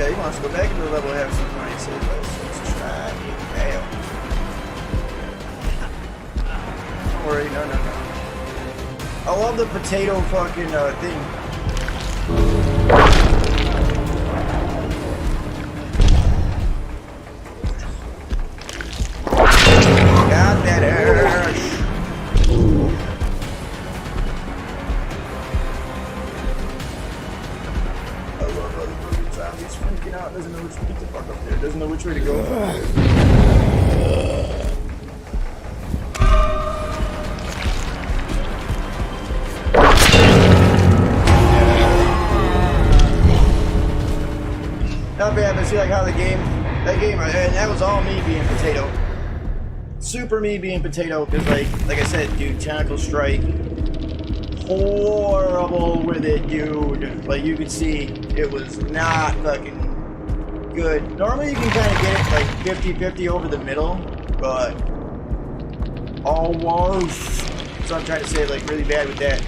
He wants to go back into the level and have some money, so let's try and fail. Don't worry, no. I love the potato fucking thing. Got that urge. He's freaking out, doesn't know which way to fuck up there, doesn't know which way to go. Not bad, but see like how that game, and that was all me being potato. Super me being potato, because like I said, dude, tentacle strike. Horrible with it, dude. Like you could see, it was not fucking good. Normally you can kind of get it like 50-50 over the middle, but almost. So I'm trying to say like really bad with that.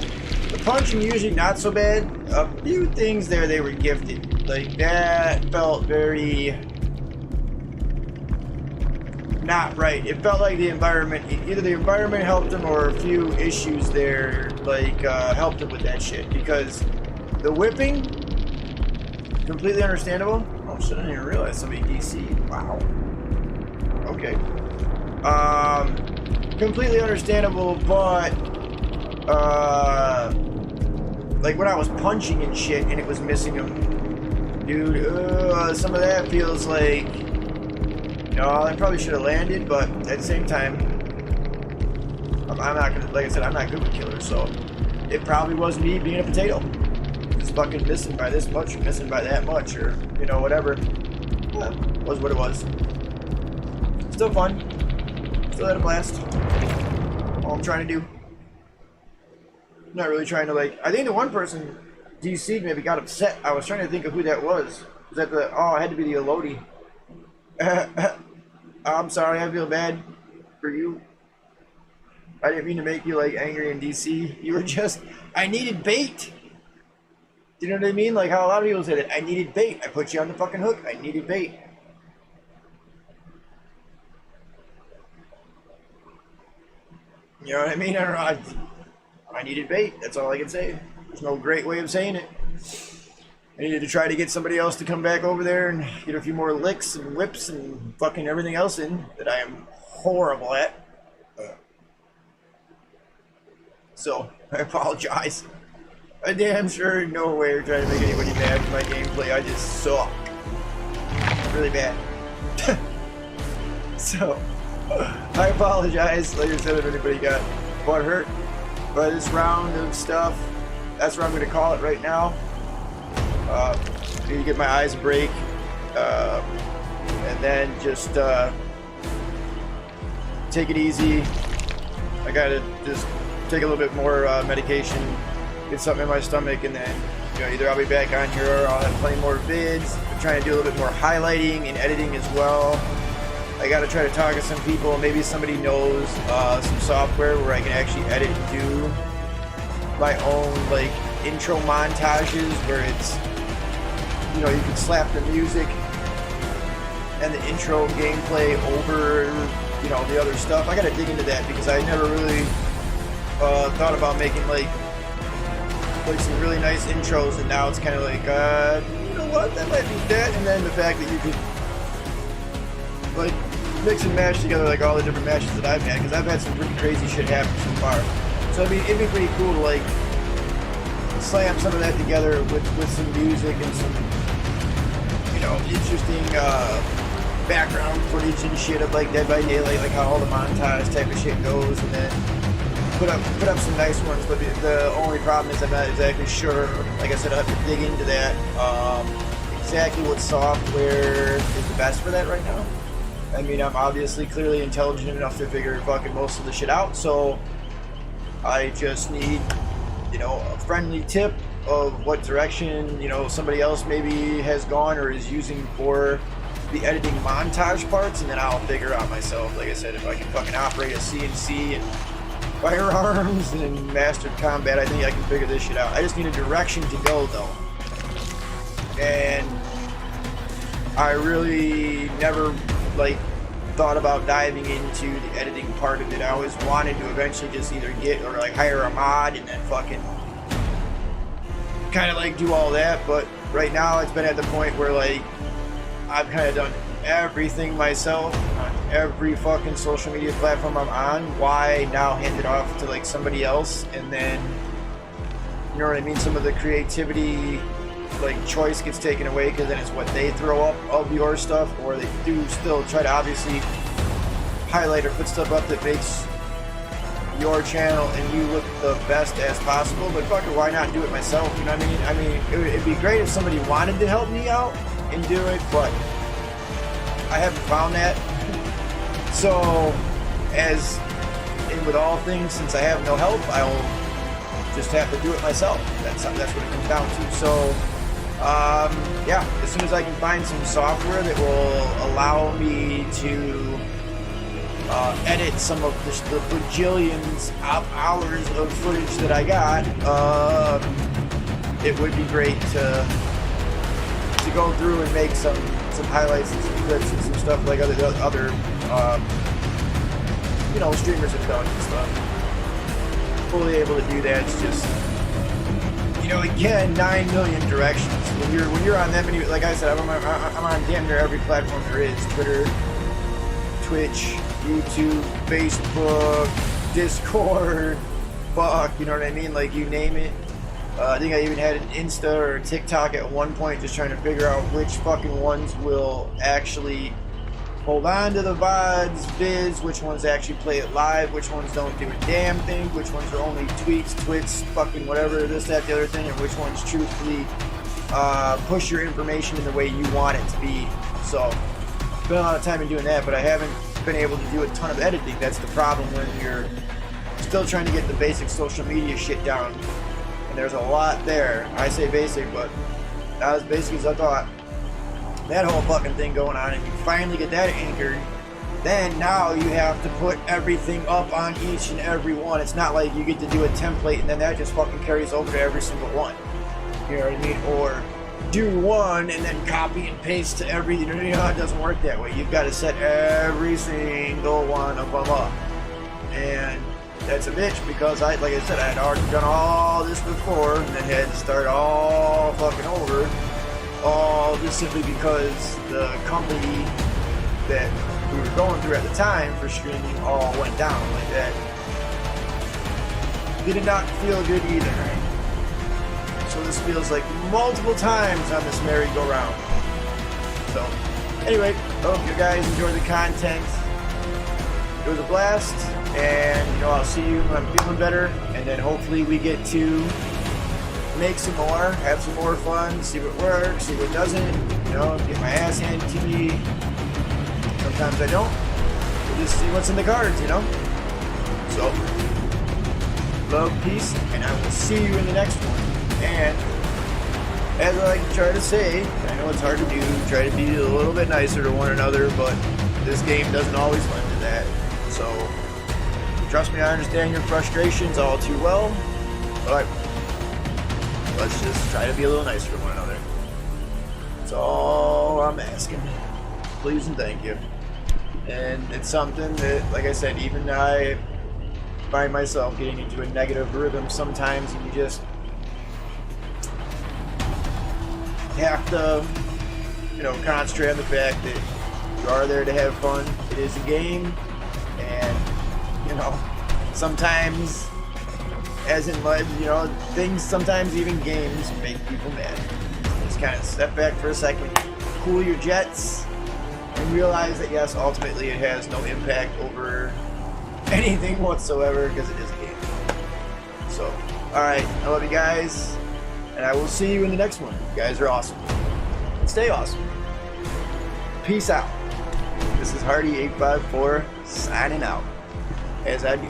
The punching usually not so bad. A few things there they were gifted. Like that felt very not right. It felt like the environment, either the environment helped him or a few issues there like helped him with that shit, because the whipping, completely understandable. Oh shit, I didn't even realize somebody DC'd. Wow. Okay. Completely understandable, but like when I was punching and shit and it was missing him, dude, some of that feels like, I probably should have landed, but at the same time, I'm not gonna, like I said, I'm not good with killers, so it probably was me being a potato. Just fucking missing by this much, or missing by that much, or, whatever. Was what it was. Still fun. Still had a blast. All I'm trying to do. I'm not really trying to, like, I think the one person DC maybe got upset. I was trying to think of who that was. Was that the? Oh, it had to be the Elodie. I'm sorry. I feel bad for you. I didn't mean to make you like angry in DC. You were just. I needed bait. Do you know what I mean? Like how a lot of people say that. I needed bait. I put you on the fucking hook. I needed bait. You know what I mean? I needed bait. That's all I can say. There's no great way of saying it. I needed to try to get somebody else to come back over there and get a few more licks and whips and fucking everything else in that I am horrible at. So, I apologize. I damn sure in no way are trying to make anybody mad with my gameplay. I just suck. Really bad. So, I apologize. Like I said, if anybody got butt hurt by this round of stuff, that's what I'm going to call it right now. Need to get my eyes a break, and then just take it easy. I gotta just take a little bit more medication, get something in my stomach, and then either I'll be back on here or I'll have plenty more vids. I'm trying to do a little bit more highlighting and editing as well. I gotta try to talk to some people. Maybe somebody knows some software where I can actually edit and do my own like intro montages where it's you can slap the music and the intro gameplay over the other stuff. I gotta dig into that because I never really thought about making like some really nice intros, and now it's kind of like you know what, that might be that. And then the fact that you could like mix and mash together like all the different matches that I've had, because I've had some pretty crazy shit happen so far. So I mean, it'd be pretty cool to like slam some of that together with some music and some interesting background footage and shit of like Dead by Daylight, like how all the montage type of shit goes, and then put up some nice ones. But the only problem is I'm not exactly sure. Like I said, I have to dig into that exactly what software is the best for that right now. I mean, I'm obviously clearly intelligent enough to figure fucking most of the shit out, so I just need a friendly tip of what direction somebody else maybe has gone or is using for the editing montage parts, and then I'll figure out myself. Like I said, if I can fucking operate a CNC and firearms and mastered combat, I think I can figure this shit out. I just need a direction to go though, and I really never like thought about diving into the editing part of it. I always wanted to eventually just either get or like hire a mod and then fucking kind of like do all that, but right now it's been at the point where like I've kind of done everything myself on every fucking social media platform I'm on. Why now hand it off to like somebody else, and then you know what I mean, some of the creativity like choice gets taken away because then it's what they throw up of your stuff, or they do still try to obviously highlight or put stuff up that makes your channel and you look the best as possible. But fuck it, why not do it myself? You know what I mean? It'd be great if somebody wanted to help me out and do it, but I haven't found that. So, as in with all things, since I have no help, I'll just have to do it myself. That's what it comes down to. So, yeah, as soon as I can find some software that will allow me to edit some of the bajillions of hours of footage that I got, it would be great to go through and make some highlights and some clips and some stuff like other streamers have done and stuff. Fully able to do that. It's just again, 9 million directions. When you're on that many, like I said, I'm on damn near every platform there is: Twitter, Twitch, YouTube, Facebook, Discord, fuck, you know what I mean? Like, you name it. I think I even had an Insta or a TikTok at one point, just trying to figure out which fucking ones will actually hold on to the VODs, vids, which ones actually play it live, which ones don't do a damn thing, which ones are only tweets, twits, fucking whatever, this, that, the other thing, and which ones truthfully push your information in the way you want it to be. So, spent a lot of time in doing that, but I haven't been able to do a ton of editing. That's the problem when you're still trying to get the basic social media shit down. and there's a lot there. I say basic, but not as basic as I thought. That whole fucking thing going on, and you finally get that anchored, then now you have to put everything up on each and every one. It's not like you get to do a template and then that just fucking carries over to every single one. You know what I mean? Or do one and then copy and paste to every, you know, it doesn't work that way. You've got to set every single one of them up. And that's a bitch because like I said, I had already done all this before and then had to start all fucking over. All just simply because the company that we were going through at the time for streaming all went down like that. Did not feel good either. So this feels like multiple times on this merry-go-round. So anyway, hope you guys enjoy the content. It was a blast, and you know, I'll see you when I'm feeling better, and then hopefully we get to make some more, have some more fun, see what works, see what doesn't, you know, get my ass handed to me. Sometimes I don't. We'll just see what's in the cards, you know? So, love, peace, and I will see you in the next one. And, as I like to try to say, I know it's hard to do, try to be a little bit nicer to one another, but this game doesn't always lend to that. So, trust me, I understand your frustrations all too well, but let's just try to be a little nicer to one another. That's all I'm asking. Please and thank you. And it's something that, like I said, even I find myself getting into a negative rhythm sometimes, and you just have to, you know, concentrate on the fact that you are there to have fun. It is a game, and, you know, sometimes, as in life, you know, things, sometimes even games make people mad. Just kind of step back for a second, cool your jets, and realize that yes, ultimately it has no impact over anything whatsoever because it is a game. So, alright, I love you guys, and I will see you in the next one. You guys are awesome. And stay awesome. Peace out. This is Hardy854 signing out. As I do.